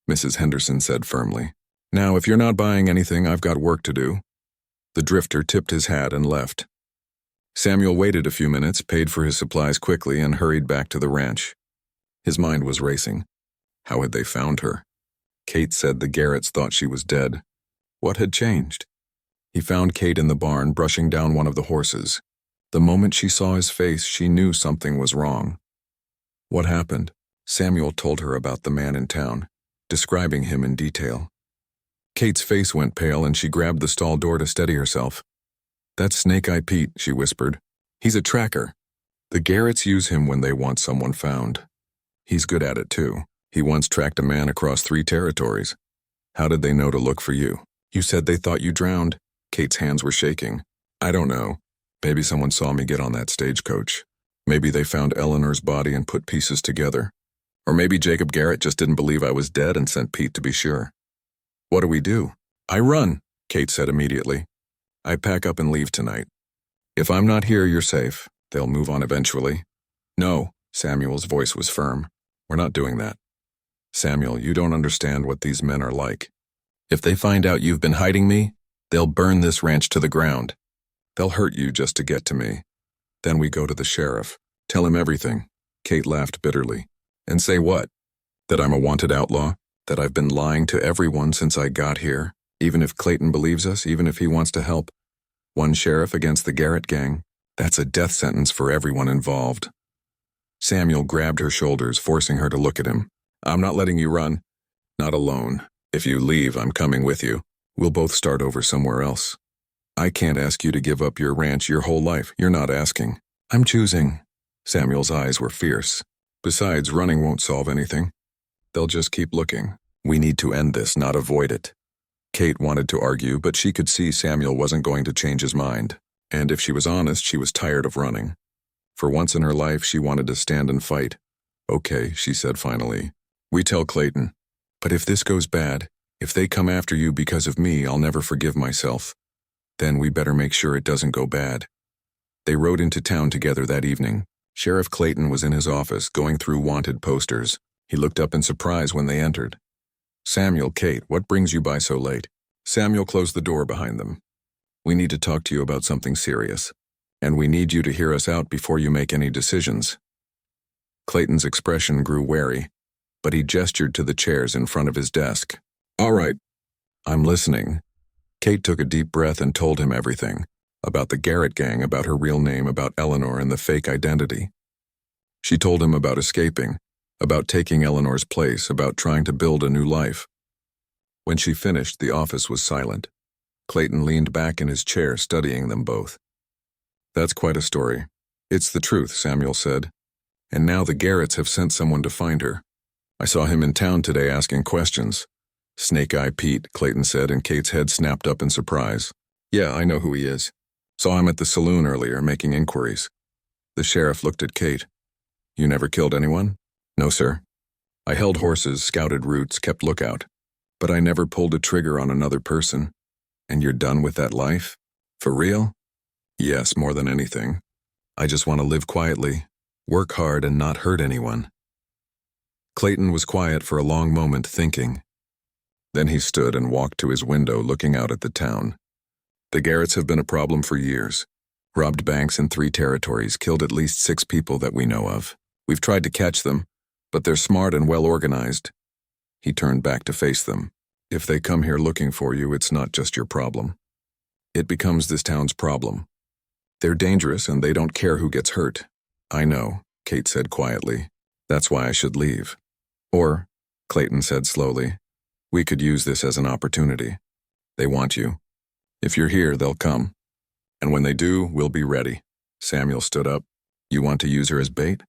Mrs. Henderson said firmly. Now, if you're not buying anything, I've got work to do. The drifter tipped his hat and left. Samuel waited a few minutes, paid for his supplies quickly, and hurried back to the ranch. His mind was racing. How had they found her? Kate said the Garretts thought she was dead. What had changed? He found Kate in the barn, brushing down one of the horses. The moment she saw his face, she knew something was wrong. What happened? Samuel told her about the man in town, describing him in detail. Kate's face went pale and she grabbed the stall door to steady herself. That's Snake-Eye Pete, she whispered. He's a tracker. The Garretts use him when they want someone found. He's good at it too. He once tracked a man across 3 territories. How did they know to look for you? You said they thought you drowned. Kate's hands were shaking. I don't know. Maybe someone saw me get on that stagecoach. Maybe they found Eleanor's body and put pieces together. Or maybe Jacob Garrett just didn't believe I was dead and sent Pete to be sure. What do we do? I run, Kate said immediately. I pack up and leave tonight. If I'm not here, you're safe. They'll move on eventually. No, Samuel's voice was firm. We're not doing that. Samuel, you don't understand what these men are like. If they find out you've been hiding me, they'll burn this ranch to the ground. They'll hurt you just to get to me. Then we go to the sheriff. Tell him everything. Kate laughed bitterly. And say what? That I'm a wanted outlaw? That I've been lying to everyone since I got here? Even if Clayton believes us, even if he wants to help? One sheriff against the Garrett gang? That's a death sentence for everyone involved. Samuel grabbed her shoulders, forcing her to look at him. I'm not letting you run. Not alone. If you leave, I'm coming with you. We'll both start over somewhere else. I can't ask you to give up your ranch your whole life. You're not asking. I'm choosing. Samuel's eyes were fierce. Besides, running won't solve anything. They'll just keep looking. We need to end this, not avoid it. Kate wanted to argue, but she could see Samuel wasn't going to change his mind. And if she was honest, she was tired of running. For once in her life, she wanted to stand and fight. Okay, she said finally. We tell Clayton. But if this goes bad, if they come after you because of me, I'll never forgive myself. Then we better make sure it doesn't go bad. They rode into town together that evening. Sheriff Clayton was in his office, going through wanted posters. He looked up in surprise when they entered. Samuel, Kate, what brings you by so late? Samuel closed the door behind them. We need to talk to you about something serious. And we need you to hear us out before you make any decisions. Clayton's expression grew wary, but he gestured to the chairs in front of his desk. All right, I'm listening. Kate took a deep breath and told him everything. About the Garrett gang, about her real name, about Eleanor and the fake identity. She told him about escaping, about taking Eleanor's place, about trying to build a new life. When she finished, the office was silent. Clayton leaned back in his chair, studying them both. That's quite a story. It's the truth, Samuel said. And now the Garretts have sent someone to find her. I saw him in town today asking questions. Snake-Eye Pete, Clayton said, and Kate's head snapped up in surprise. Yeah, I know who he is. Saw him at the saloon earlier, making inquiries. The sheriff looked at Kate. You never killed anyone? No, sir. I held horses, scouted routes, kept lookout. But I never pulled a trigger on another person. And you're done with that life? For real? Yes, more than anything. I just want to live quietly, work hard, and not hurt anyone. Clayton was quiet for a long moment, thinking. Then he stood and walked to his window, looking out at the town. The Garretts have been a problem for years. Robbed banks in 3 territories, killed at least 6 people that we know of. We've tried to catch them, but they're smart and well organized. He turned back to face them. If they come here looking for you, it's not just your problem. It becomes this town's problem. They're dangerous and they don't care who gets hurt. I know, Kate said quietly. That's why I should leave. Or, Clayton said slowly, we could use this as an opportunity. They want you. If you're here, they'll come. And when they do, we'll be ready. Samuel stood up. You want to use her as bait?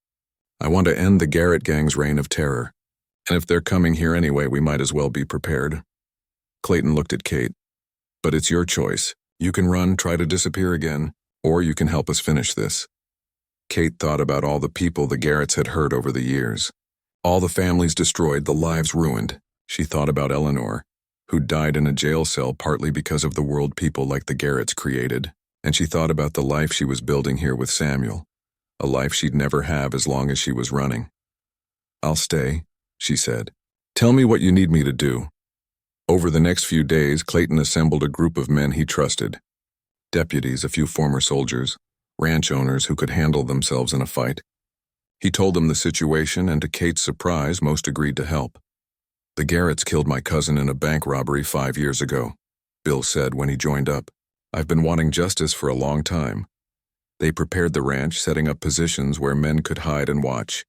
I want to end the Garrett gang's reign of terror. And if they're coming here anyway, we might as well be prepared. Clayton looked at Kate. But it's your choice. You can run, try to disappear again, or you can help us finish this. Kate thought about all the people the Garretts had hurt over the years. All the families destroyed, the lives ruined. She thought about Eleanor, who died in a jail cell partly because of the world people like the Garretts created. and she thought about the life she was building here with Samuel, a life she'd never have as long as she was running. "I'll stay," she said. "Tell me what you need me to do." Over the next few days, Clayton assembled a group of men he trusted. Deputies, a few former soldiers, ranch owners who could handle themselves in a fight. He told them the situation, and to Kate's surprise, most agreed to help. "The Garretts killed my cousin in a bank robbery 5 years ago," Bill said when he joined up. "I've been wanting justice for a long time." They prepared the ranch, setting up positions where men could hide and watch.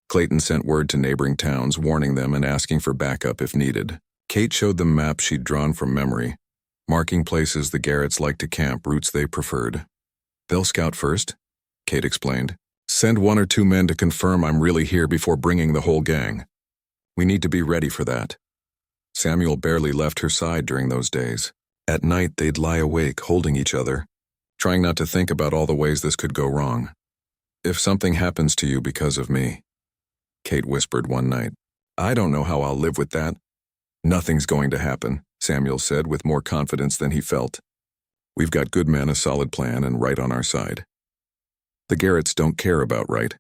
Clayton sent word to neighboring towns, warning them and asking for backup if needed. Kate showed them maps she'd drawn from memory, marking places the Garretts liked to camp, routes they preferred. "They'll scout first," Kate explained. "Send 1 or 2 men to confirm I'm really here before bringing the whole gang. We need to be ready for that." Samuel barely left her side during those days. At night, they'd lie awake, holding each other, trying not to think about all the ways this could go wrong. "If something happens to you because of me," Kate whispered one night, "I don't know how I'll live with that." "Nothing's going to happen," Samuel said with more confidence than he felt. "We've got good men, a solid plan, and right on our side." The Garretts don't care about right.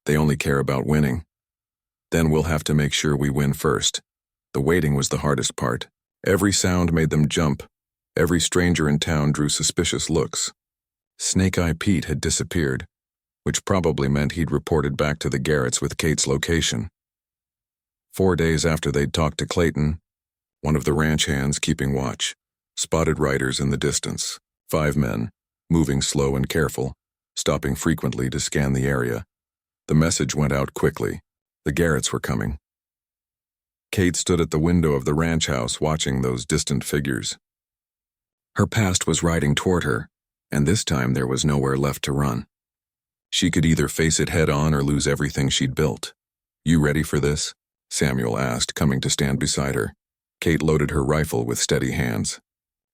They only care about winning. Then we'll have to make sure we win first. The waiting was the hardest part. Every sound made them jump. Every stranger in town drew suspicious looks. Snake Eye Pete had disappeared, which probably meant he'd reported back to the Garretts with Kate's location. 4 days after they'd talked to Clayton, one of the ranch hands keeping watch spotted riders in the distance. 5 men, moving slow and careful, stopping frequently to scan the area. The message went out quickly. The Garretts were coming. Kate stood at the window of the ranch house watching those distant figures. Her past was riding toward her, and this time there was nowhere left to run. She could either face it head-on or lose everything she'd built. "You ready for this?" Samuel asked, coming to stand beside her. Kate loaded her rifle with steady hands.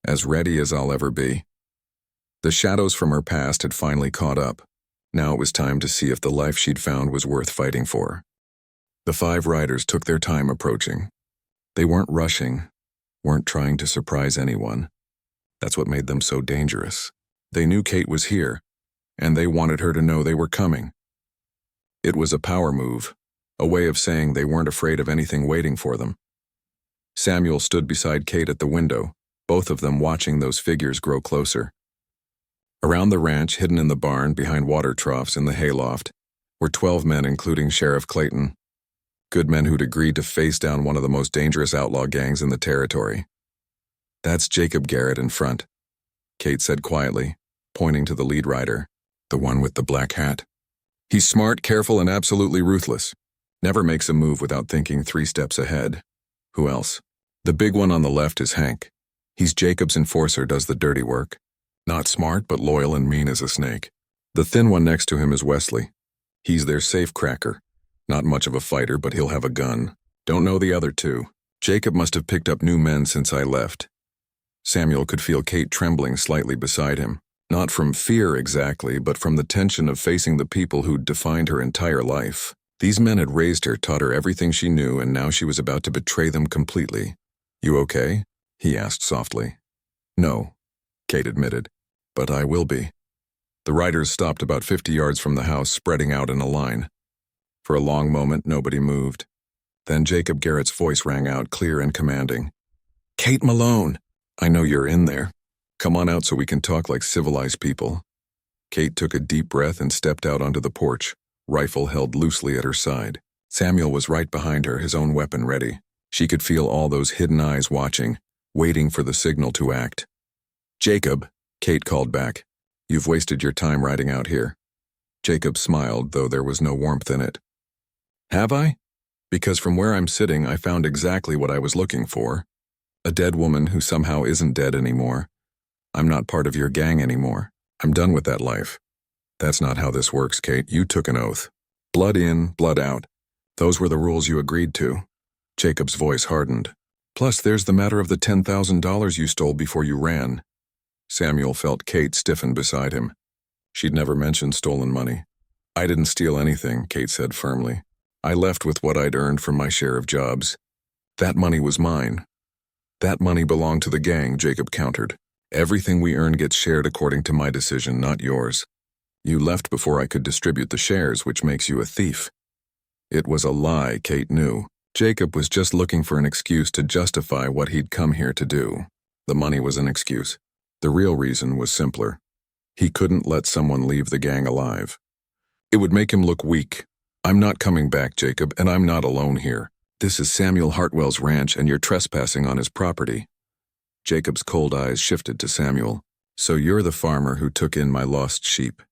"As ready as I'll ever be." The shadows from her past had finally caught up. Now it was time to see if the life she'd found was worth fighting for. The 5 riders took their time approaching. They weren't rushing, weren't trying to surprise anyone. That's what made them so dangerous. They knew Kate was here, and they wanted her to know they were coming. It was a power move, a way of saying they weren't afraid of anything waiting for them. Samuel stood beside Kate at the window, both of them watching those figures grow closer. Around the ranch, hidden in the barn behind water troughs in the hayloft, were 12 men, including Sheriff Clayton. Good men who'd agreed to face down one of the most dangerous outlaw gangs in the territory. "That's Jacob Garrett in front," Kate said quietly, pointing to the lead rider, the one with the black hat. "He's smart, careful, and absolutely ruthless. Never makes a move without thinking 3 steps ahead." "Who else?" "The big one on the left is Hank. He's Jacob's enforcer, does the dirty work. Not smart, but loyal and mean as a snake. The thin one next to him is Wesley. He's their safe cracker. Not much of a fighter, but he'll have a gun. Don't know the other 2. Jacob must have picked up new men since I left." Samuel could feel Kate trembling slightly beside him. Not from fear exactly, but from the tension of facing the people who'd defined her entire life. These men had raised her, taught her everything she knew, and now she was about to betray them completely. "You okay?" he asked softly. "No," Kate admitted, "but I will be." The riders stopped about 50 yards from the house, spreading out in a line. For a long moment, nobody moved. Then Jacob Garrett's voice rang out, clear and commanding. "Kate Malone, I know you're in there. Come on out so we can talk like civilized people." Kate took a deep breath and stepped out onto the porch, rifle held loosely at her side. Samuel was right behind her, his own weapon ready. She could feel all those hidden eyes watching, waiting for the signal to act. "Jacob," Kate called back, "you've wasted your time riding out here." Jacob smiled, though there was no warmth in it. "Have I? Because from where I'm sitting, I found exactly what I was looking for. A dead woman who somehow isn't dead anymore. I'm not part of your gang anymore. I'm done with that life." "That's not how this works, Kate. You took an oath. Blood in, blood out. Those were the rules you agreed to." Jacob's voice hardened. "Plus, there's the matter of the $10,000 you stole before you ran." Samuel felt Kate stiffen beside him. She'd never mentioned stolen money. "I didn't steal anything," Kate said firmly. "I left with what I'd earned from my share of jobs. That money was mine." "That money belonged to the gang," Jacob countered. Everything we earn gets shared according to my decision, not yours. You left before I could distribute the shares, which makes you a thief." It was a lie, Kate knew. Jacob was just looking for an excuse to justify what he'd come here to do. The money was an excuse. The real reason was simpler. He couldn't let someone leave the gang alive. It would make him look weak. "I'm not coming back, Jacob, and I'm not alone here. This is Samuel Hartwell's ranch, and you're trespassing on his property." Jacob's cold eyes shifted to Samuel. "So you're the farmer who took in my lost sheep.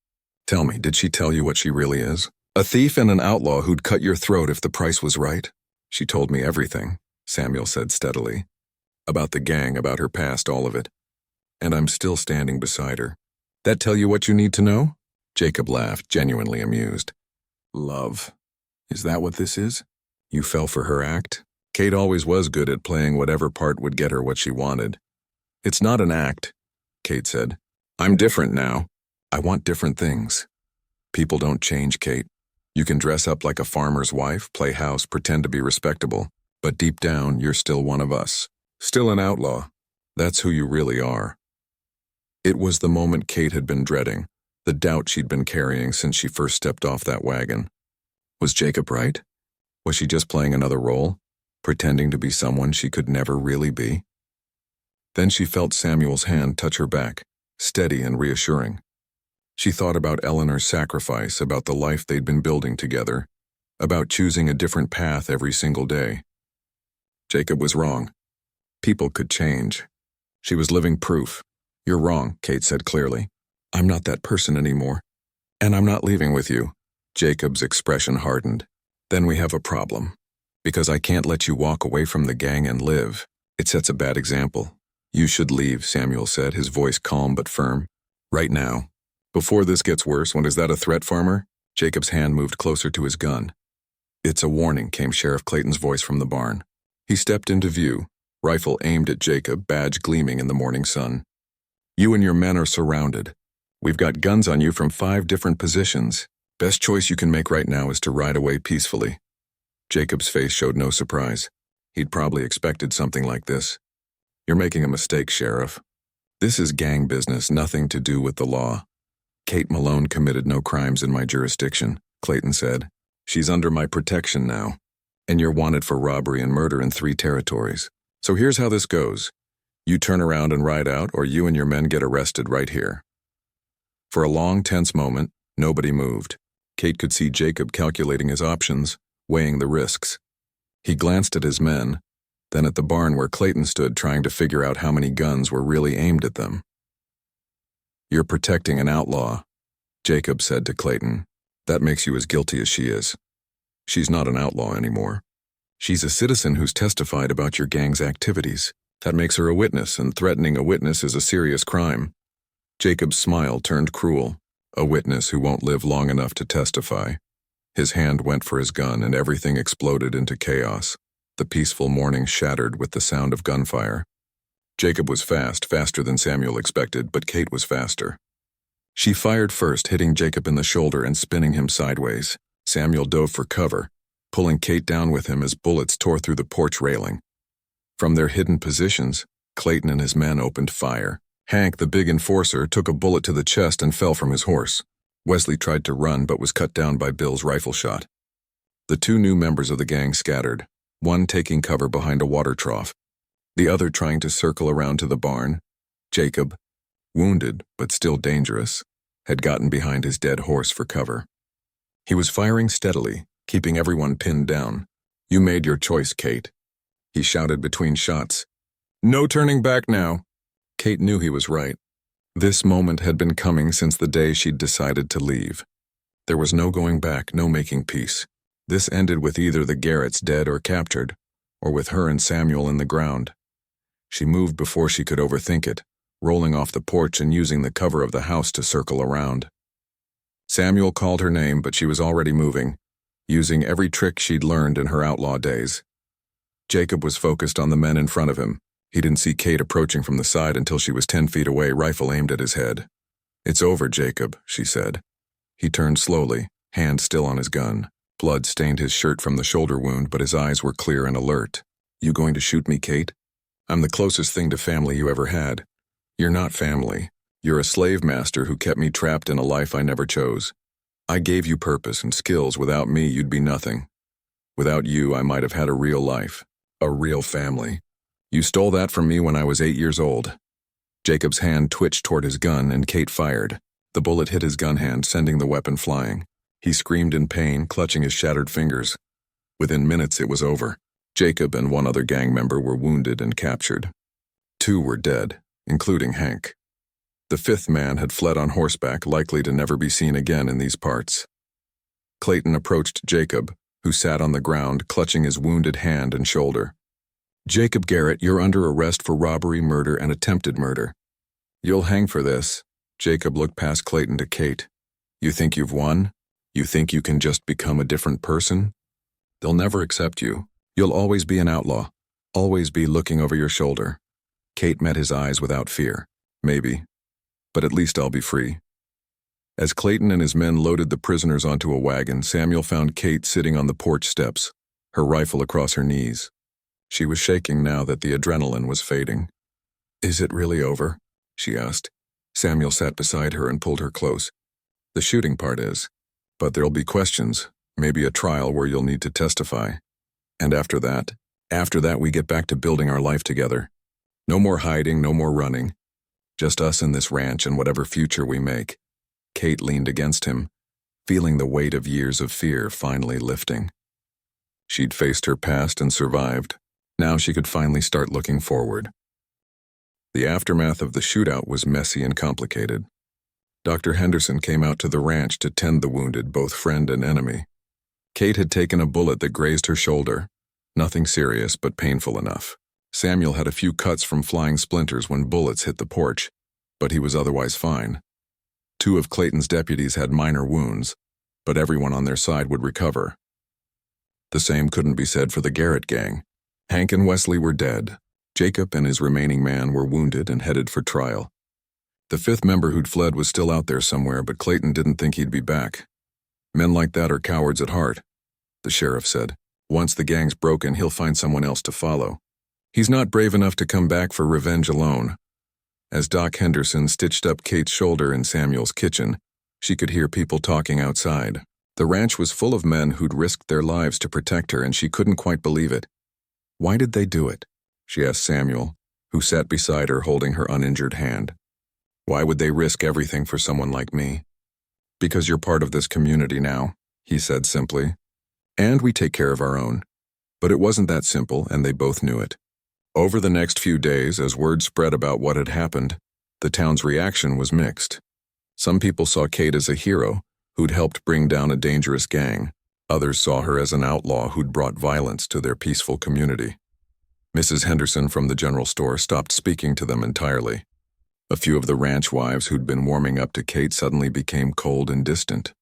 Tell me, did she tell you what she really is? A thief and an outlaw who'd cut your throat if the price was right?" "She told me everything," Samuel said steadily. "About the gang, about her past, all of it. And I'm still standing beside her. That tell you what you need to know?" Jacob laughed, genuinely amused. "Love. Is that what this is? You fell for her act?" Kate always was good at playing whatever part would get her what she wanted. "It's not an act," Kate said. "I'm different now. I want different things." "People don't change, Kate. You can dress up like a farmer's wife, play house, pretend to be respectable, but deep down, you're still one of us. Still an outlaw. That's who you really are." It was the moment Kate had been dreading, the doubt she'd been carrying since she first stepped off that wagon. Was Jacob right? Was she just playing another role, pretending to be someone she could never really be? Then she felt Samuel's hand touch her back, steady and reassuring. She thought about Eleanor's sacrifice, about the life they'd been building together, about choosing a different path every single day. Jacob was wrong. People could change. She was living proof. "You're wrong," Kate said clearly. "I'm not that person anymore. And I'm not leaving with you." Jacob's expression hardened. "Then we have a problem. Because I can't let you walk away from the gang and live. It sets a bad example." "You should leave," Samuel said, his voice calm but firm. "Right now. Before this gets worse." "When is that a threat, farmer?" Jacob's hand moved closer to his gun. "It's a warning," came Sheriff Clayton's voice from the barn. He stepped into view, rifle aimed at Jacob, badge gleaming in the morning sun. "You and your men are surrounded. We've got guns on you from 5 different positions. Best choice you can make right now is to ride away peacefully." Jacob's face showed no surprise. He'd probably expected something like this. "You're making a mistake, Sheriff. This is gang business, nothing to do with the law. Kate Malone committed no crimes in my jurisdiction," Clayton said. "She's under my protection now. And you're wanted for robbery and murder in 3 territories. So here's how this goes. You turn around and ride out, or you and your men get arrested right here." For a long, tense moment, nobody moved. Kate could see Jacob calculating his options, weighing the risks. He glanced at his men, then at the barn where Clayton stood, trying to figure out how many guns were really aimed at them. "You're protecting an outlaw," Jacob said to Clayton. "That makes you as guilty as she is. She's not an outlaw anymore. She's a citizen who's testified about your gang's activities. That makes her a witness, and threatening a witness is a serious crime." Jacob's smile turned cruel. A witness who won't live long enough to testify. His hand went for his gun, and everything exploded into chaos. The peaceful morning shattered with the sound of gunfire. Jacob was fast, faster than Samuel expected, but Kate was faster. She fired first, hitting Jacob in the shoulder and spinning him sideways. Samuel dove for cover, pulling Kate down with him as bullets tore through the porch railing. From their hidden positions, Clayton and his men opened fire. Hank, the big enforcer, took a bullet to the chest and fell from his horse. Wesley tried to run but was cut down by Bill's rifle shot. The 2 new members of the gang scattered, one taking cover behind a water trough, the other trying to circle around to the barn. Jacob, wounded but still dangerous, had gotten behind his dead horse for cover. He was firing steadily, keeping everyone pinned down. "You made your choice, Kate," he shouted between shots. "No turning back now." Kate knew he was right. This moment had been coming since the day she'd decided to leave. There was no going back, no making peace. This ended with either the Garretts dead or captured, or with her and Samuel in the ground. She moved before she could overthink it, rolling off the porch and using the cover of the house to circle around. Samuel called her name, but she was already moving, using every trick she'd learned in her outlaw days. Jacob was focused on the men in front of him. He didn't see Kate approaching from the side until she was 10 feet away, rifle aimed at his head. "It's over, Jacob," she said. He turned slowly, hand still on his gun. Blood stained his shirt from the shoulder wound, but his eyes were clear and alert. "You going to shoot me, Kate? I'm the closest thing to family you ever had. You're not family. You're a slave master who kept me trapped in a life I never chose. I gave you purpose and skills. Without me, you'd be nothing. Without you, I might have had a real life, a real family. You stole that from me when I was 8 years old." Jacob's hand twitched toward his gun and Kate fired. The bullet hit his gun hand, sending the weapon flying. He screamed in pain, clutching his shattered fingers. Within minutes, it was over. Jacob and one other gang member were wounded and captured. 2 were dead, including Hank. The 5th man had fled on horseback, likely to never be seen again in these parts. Clayton approached Jacob, who sat on the ground, clutching his wounded hand and shoulder. "Jacob Garrett, you're under arrest for robbery, murder, and attempted murder. You'll hang for this." Jacob looked past Clayton to Kate. "You think you've won? You think you can just become a different person? They'll never accept you. You'll always be an outlaw, always be looking over your shoulder." Kate met his eyes without fear. "Maybe, but at least I'll be free." As Clayton and his men loaded the prisoners onto a wagon, Samuel found Kate sitting on the porch steps, her rifle across her knees. She was shaking now that the adrenaline was fading. "Is it really over?" she asked. Samuel sat beside her and pulled her close. "The shooting part is, but there'll be questions, maybe a trial where you'll need to testify. And after that we get back to building our life together. No more hiding, no more running. Just us and this ranch and whatever future we make." Kate leaned against him, feeling the weight of years of fear finally lifting. She'd faced her past and survived. Now she could finally start looking forward. The aftermath of the shootout was messy and complicated. Dr. Henderson came out to the ranch to tend the wounded, both friend and enemy. Kate had taken a bullet that grazed her shoulder. Nothing serious, but painful enough. Samuel had a few cuts from flying splinters when bullets hit the porch, but he was otherwise fine. 2 of Clayton's deputies had minor wounds, but everyone on their side would recover. The same couldn't be said for the Garrett gang. Hank and Wesley were dead. Jacob and his remaining man were wounded and headed for trial. The 5th member who'd fled was still out there somewhere, but Clayton didn't think he'd be back. "Men like that are cowards at heart," the sheriff said. "Once the gang's broken, he'll find someone else to follow. He's not brave enough to come back for revenge alone." As Doc Henderson stitched up Kate's shoulder in Samuel's kitchen, she could hear people talking outside. The ranch was full of men who'd risked their lives to protect her, and she couldn't quite believe it. "Why did they do it?" she asked Samuel, who sat beside her holding her uninjured hand. "Why would they risk everything for someone like me?" "Because you're part of this community now," he said simply. "And we take care of our own." But it wasn't that simple, and they both knew it. Over the next few days, as word spread about what had happened, the town's reaction was mixed. Some people saw Kate as a hero who'd helped bring down a dangerous gang. Others saw her as an outlaw who'd brought violence to their peaceful community. Mrs. Henderson from the general store stopped speaking to them entirely. A few of the ranch wives who'd been warming up to Kate suddenly became cold and distant.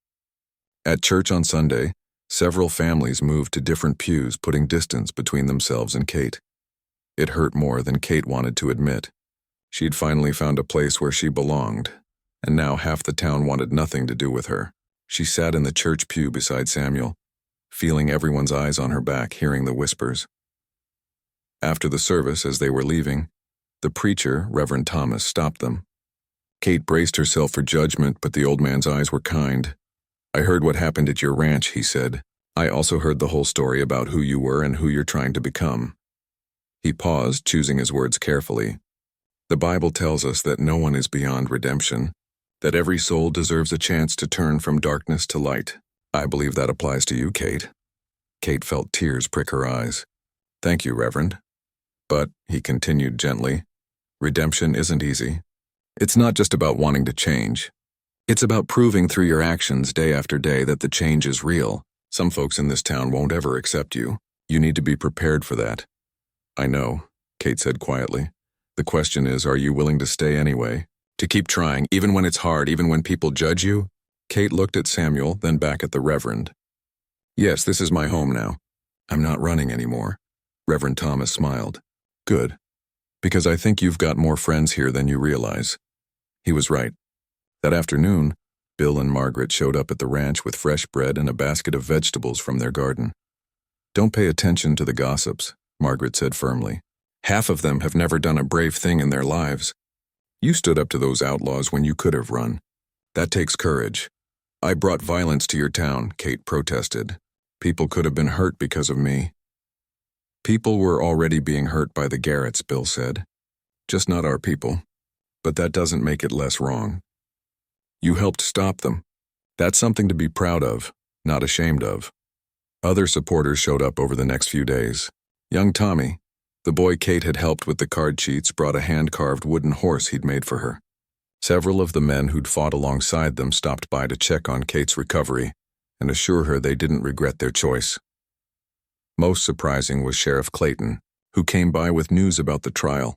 At church on Sunday, several families moved to different pews, putting distance between themselves and Kate. It hurt more than Kate wanted to admit. She'd finally found a place where she belonged, and now half the town wanted nothing to do with her. She sat in the church pew beside Samuel, feeling everyone's eyes on her back, hearing the whispers. After the service, as they were leaving, the preacher, Reverend Thomas, stopped them. Kate braced herself for judgment, but the old man's eyes were kind. "I heard what happened at your ranch," he said. "I also heard the whole story about who you were and who you're trying to become." He paused, choosing his words carefully. "The Bible tells us that no one is beyond redemption, that every soul deserves a chance to turn from darkness to light. I believe that applies to you, Kate." Kate felt tears prick her eyes. "Thank you, Reverend. But," he continued gently, "redemption isn't easy. It's not just about wanting to change. It's about proving through your actions day after day that the change is real. Some folks in this town won't ever accept you. You need to be prepared for that." "I know," Kate said quietly. "The question is, are you willing to stay anyway? To keep trying, even when it's hard, even when people judge you?" Kate looked at Samuel, then back at the Reverend. "Yes, this is my home now. I'm not running anymore." Reverend Thomas smiled. "Good. Because I think you've got more friends here than you realize." He was right. That afternoon, Bill and Margaret showed up at the ranch with fresh bread and a basket of vegetables from their garden. "Don't pay attention to the gossips," Margaret said firmly. "Half of them have never done a brave thing in their lives." You stood up to those outlaws when you could have run. That takes courage. I brought violence to your town, Kate protested. People could have been hurt because of me. People were already being hurt by the Garretts, Bill said. Just not our people. But that doesn't make it less wrong. You helped stop them. That's something to be proud of, not ashamed of. Other supporters showed up over the next few days. Young Tommy, the boy Kate had helped with the card cheats, brought a hand-carved wooden horse he'd made for her. Several of the men who'd fought alongside them stopped by to check on Kate's recovery and assure her they didn't regret their choice. Most surprising was Sheriff Clayton, who came by with news about the trial.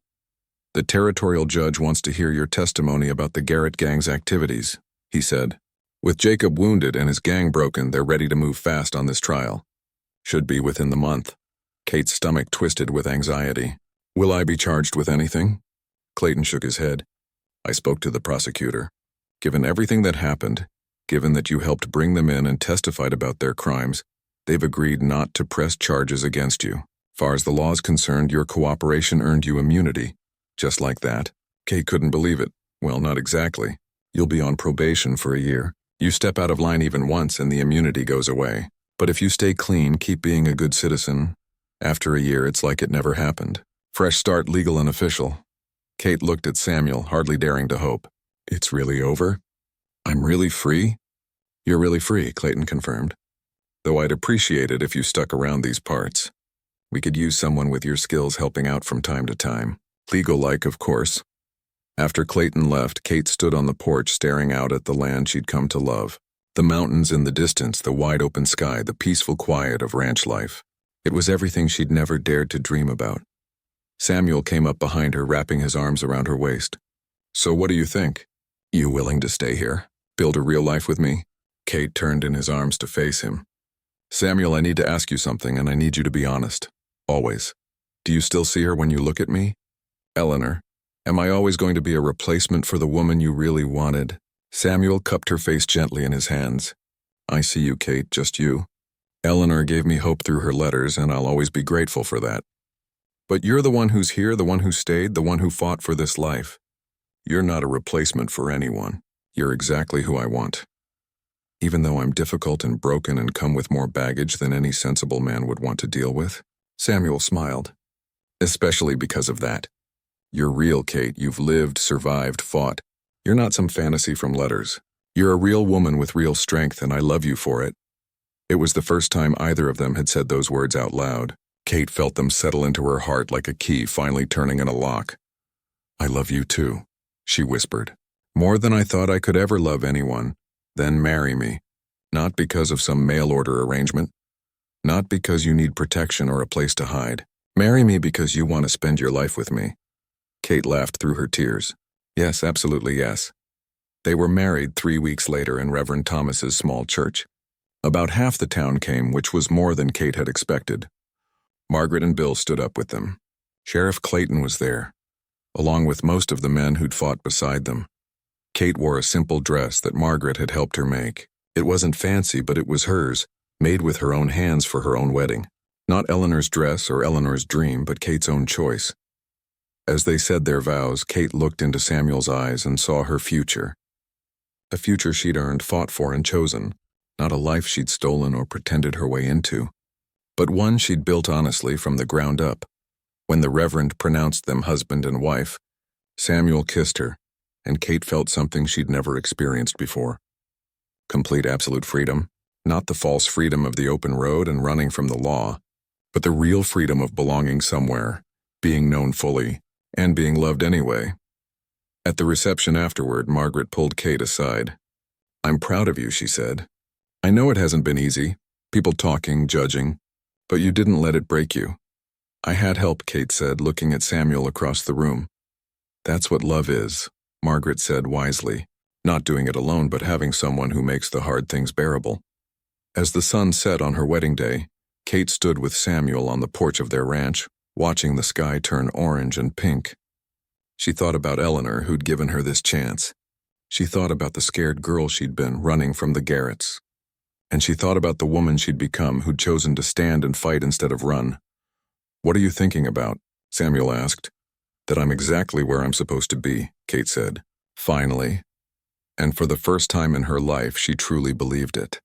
The territorial judge wants to hear your testimony about the Garrett gang's activities, he said. With Jacob wounded and his gang broken, they're ready to move fast on this trial. Should be within the month. Kate's stomach twisted with anxiety. Will I be charged with anything? Clayton shook his head. I spoke to the prosecutor. Given everything that happened, given that you helped bring them in and testified about their crimes, they've agreed not to press charges against you. Far as the law is concerned, your cooperation earned you immunity. Just like that. Kate couldn't believe it. Well, not exactly. You'll be on probation for a year. You step out of line even once and the immunity goes away. But if you stay clean, keep being a good citizen, after a year it's like it never happened. Fresh start, legal and official. Kate looked at Samuel, hardly daring to hope. It's really over? I'm really free? You're really free, Clayton confirmed. Though I'd appreciate it if you stuck around these parts. We could use someone with your skills helping out from time to time. Legal-like, of course. After Clayton left, Kate stood on the porch staring out at the land she'd come to love. The mountains in the distance, the wide open sky, the peaceful quiet of ranch life. It was everything she'd never dared to dream about. Samuel came up behind her, wrapping his arms around her waist. So what do you think? You willing to stay here? Build a real life with me? Kate turned in his arms to face him. Samuel, I need to ask you something, and I need you to be honest. Always. Do you still see her when you look at me? Eleanor, am I always going to be a replacement for the woman you really wanted? Samuel cupped her face gently in his hands. I see you, Kate, just you. Eleanor gave me hope through her letters, and I'll always be grateful for that. But you're the one who's here, the one who stayed, the one who fought for this life. You're not a replacement for anyone. You're exactly who I want. Even though I'm difficult and broken and come with more baggage than any sensible man would want to deal with, Samuel smiled. Especially because of that. You're real, Kate. You've lived, survived, fought. You're not some fantasy from letters. You're a real woman with real strength, and I love you for it. It was the first time either of them had said those words out loud. Kate felt them settle into her heart like a key finally turning in a lock. I love you too, she whispered. More than I thought I could ever love anyone. Then marry me. Not because of some mail-order arrangement. Not because you need protection or a place to hide. Marry me because you want to spend your life with me. Kate laughed through her tears. Yes, absolutely yes. They were married 3 weeks later in Reverend Thomas's small church. About half the town came, which was more than Kate had expected. Margaret and Bill stood up with them. Sheriff Clayton was there, along with most of the men who'd fought beside them. Kate wore a simple dress that Margaret had helped her make. It wasn't fancy, but it was hers, made with her own hands for her own wedding. Not Eleanor's dress or Eleanor's dream, but Kate's own choice. As they said their vows, Kate looked into Samuel's eyes and saw her future. A future she'd earned, fought for, and chosen. Not a life she'd stolen or pretended her way into, but one she'd built honestly from the ground up. When the Reverend pronounced them husband and wife, Samuel kissed her, and Kate felt something she'd never experienced before. Complete absolute freedom, not the false freedom of the open road and running from the law, but the real freedom of belonging somewhere, being known fully, and being loved anyway. At the reception afterward, Margaret pulled Kate aside. I'm proud of you, she said. I know it hasn't been easy, people talking, judging, but you didn't let it break you. I had help, Kate said, looking at Samuel across the room. That's what love is, Margaret said wisely, not doing it alone but having someone who makes the hard things bearable. As the sun set on her wedding day, Kate stood with Samuel on the porch of their ranch, watching the sky turn orange and pink. She thought about Eleanor, who'd given her this chance. She thought about the scared girl she'd been, running from the Garretts. And she thought about the woman she'd become, who'd chosen to stand and fight instead of run. What are you thinking about? Samuel asked. That I'm exactly where I'm supposed to be, Kate said. Finally. And for the first time in her life, she truly believed it.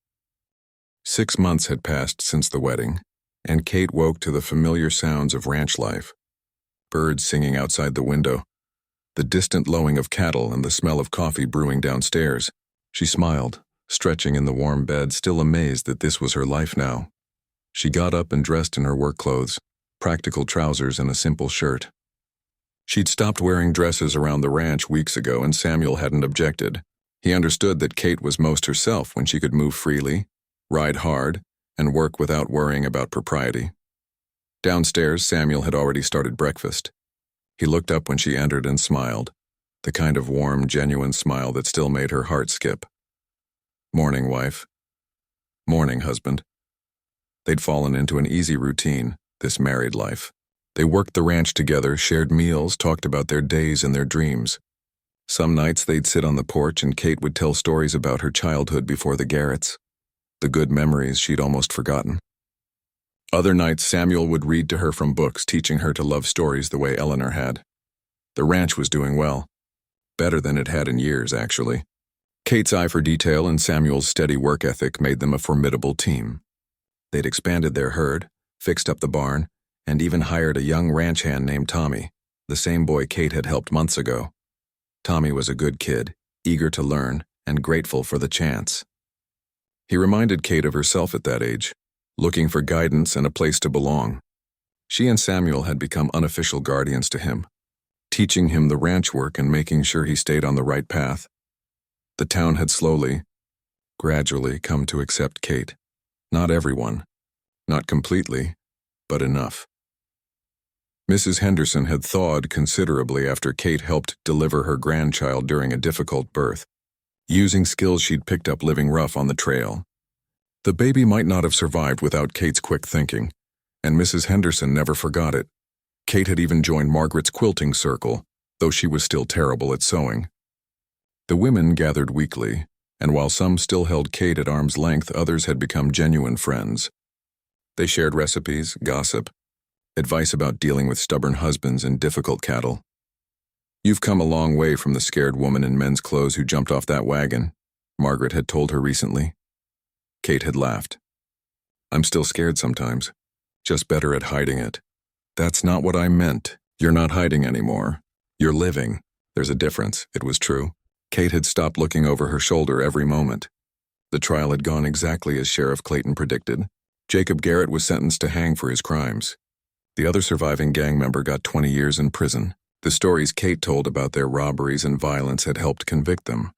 6 months had passed since the wedding, and Kate woke to the familiar sounds of ranch life. Birds singing outside the window, the distant lowing of cattle and the smell of coffee brewing downstairs. She smiled, stretching in the warm bed, still amazed that this was her life now. She got up and dressed in her work clothes, practical trousers and a simple shirt. She'd stopped wearing dresses around the ranch weeks ago, and Samuel hadn't objected. He understood that Kate was most herself when she could move freely, ride hard, and work without worrying about propriety. Downstairs, Samuel had already started breakfast. He looked up when she entered and smiled, the kind of warm, genuine smile that still made her heart skip. Morning, wife. Morning, husband. They'd fallen into an easy routine, this married life. They worked the ranch together, shared meals, talked about their days and their dreams. Some nights they'd sit on the porch and Kate would tell stories about her childhood before the Garretts, the good memories she'd almost forgotten. Other nights Samuel would read to her from books, teaching her to love stories the way Eleanor had. The ranch was doing well. Better than it had in years, actually. Kate's eye for detail and Samuel's steady work ethic made them a formidable team. They'd expanded their herd, fixed up the barn, and even hired a young ranch hand named Tommy, the same boy Kate had helped months ago. Tommy was a good kid, eager to learn, and grateful for the chance. He reminded Kate of herself at that age, looking for guidance and a place to belong. She and Samuel had become unofficial guardians to him, teaching him the ranch work and making sure he stayed on the right path. The town had gradually come to accept Kate. Not everyone, not completely, but enough. Mrs. Henderson had thawed considerably after Kate helped deliver her grandchild during a difficult birth, using skills she'd picked up living rough on the trail. The baby might not have survived without Kate's quick thinking, and Mrs. Henderson never forgot it. Kate had even joined Margaret's quilting circle, though she was still terrible at sewing. The women gathered weekly, and while some still held Kate at arm's length, others had become genuine friends. They shared recipes, gossip, advice about dealing with stubborn husbands and difficult cattle. "You've come a long way from the scared woman in men's clothes who jumped off that wagon," Margaret had told her recently. Kate had laughed. "I'm still scared sometimes, just better at hiding it." "That's not what I meant. You're not hiding anymore. You're living. There's a difference," it was true. Kate had stopped looking over her shoulder every moment. The trial had gone exactly as Sheriff Clayton predicted. Jacob Garrett was sentenced to hang for his crimes. The other surviving gang member got 20 years in prison. The stories Kate told about their robberies and violence had helped convict them.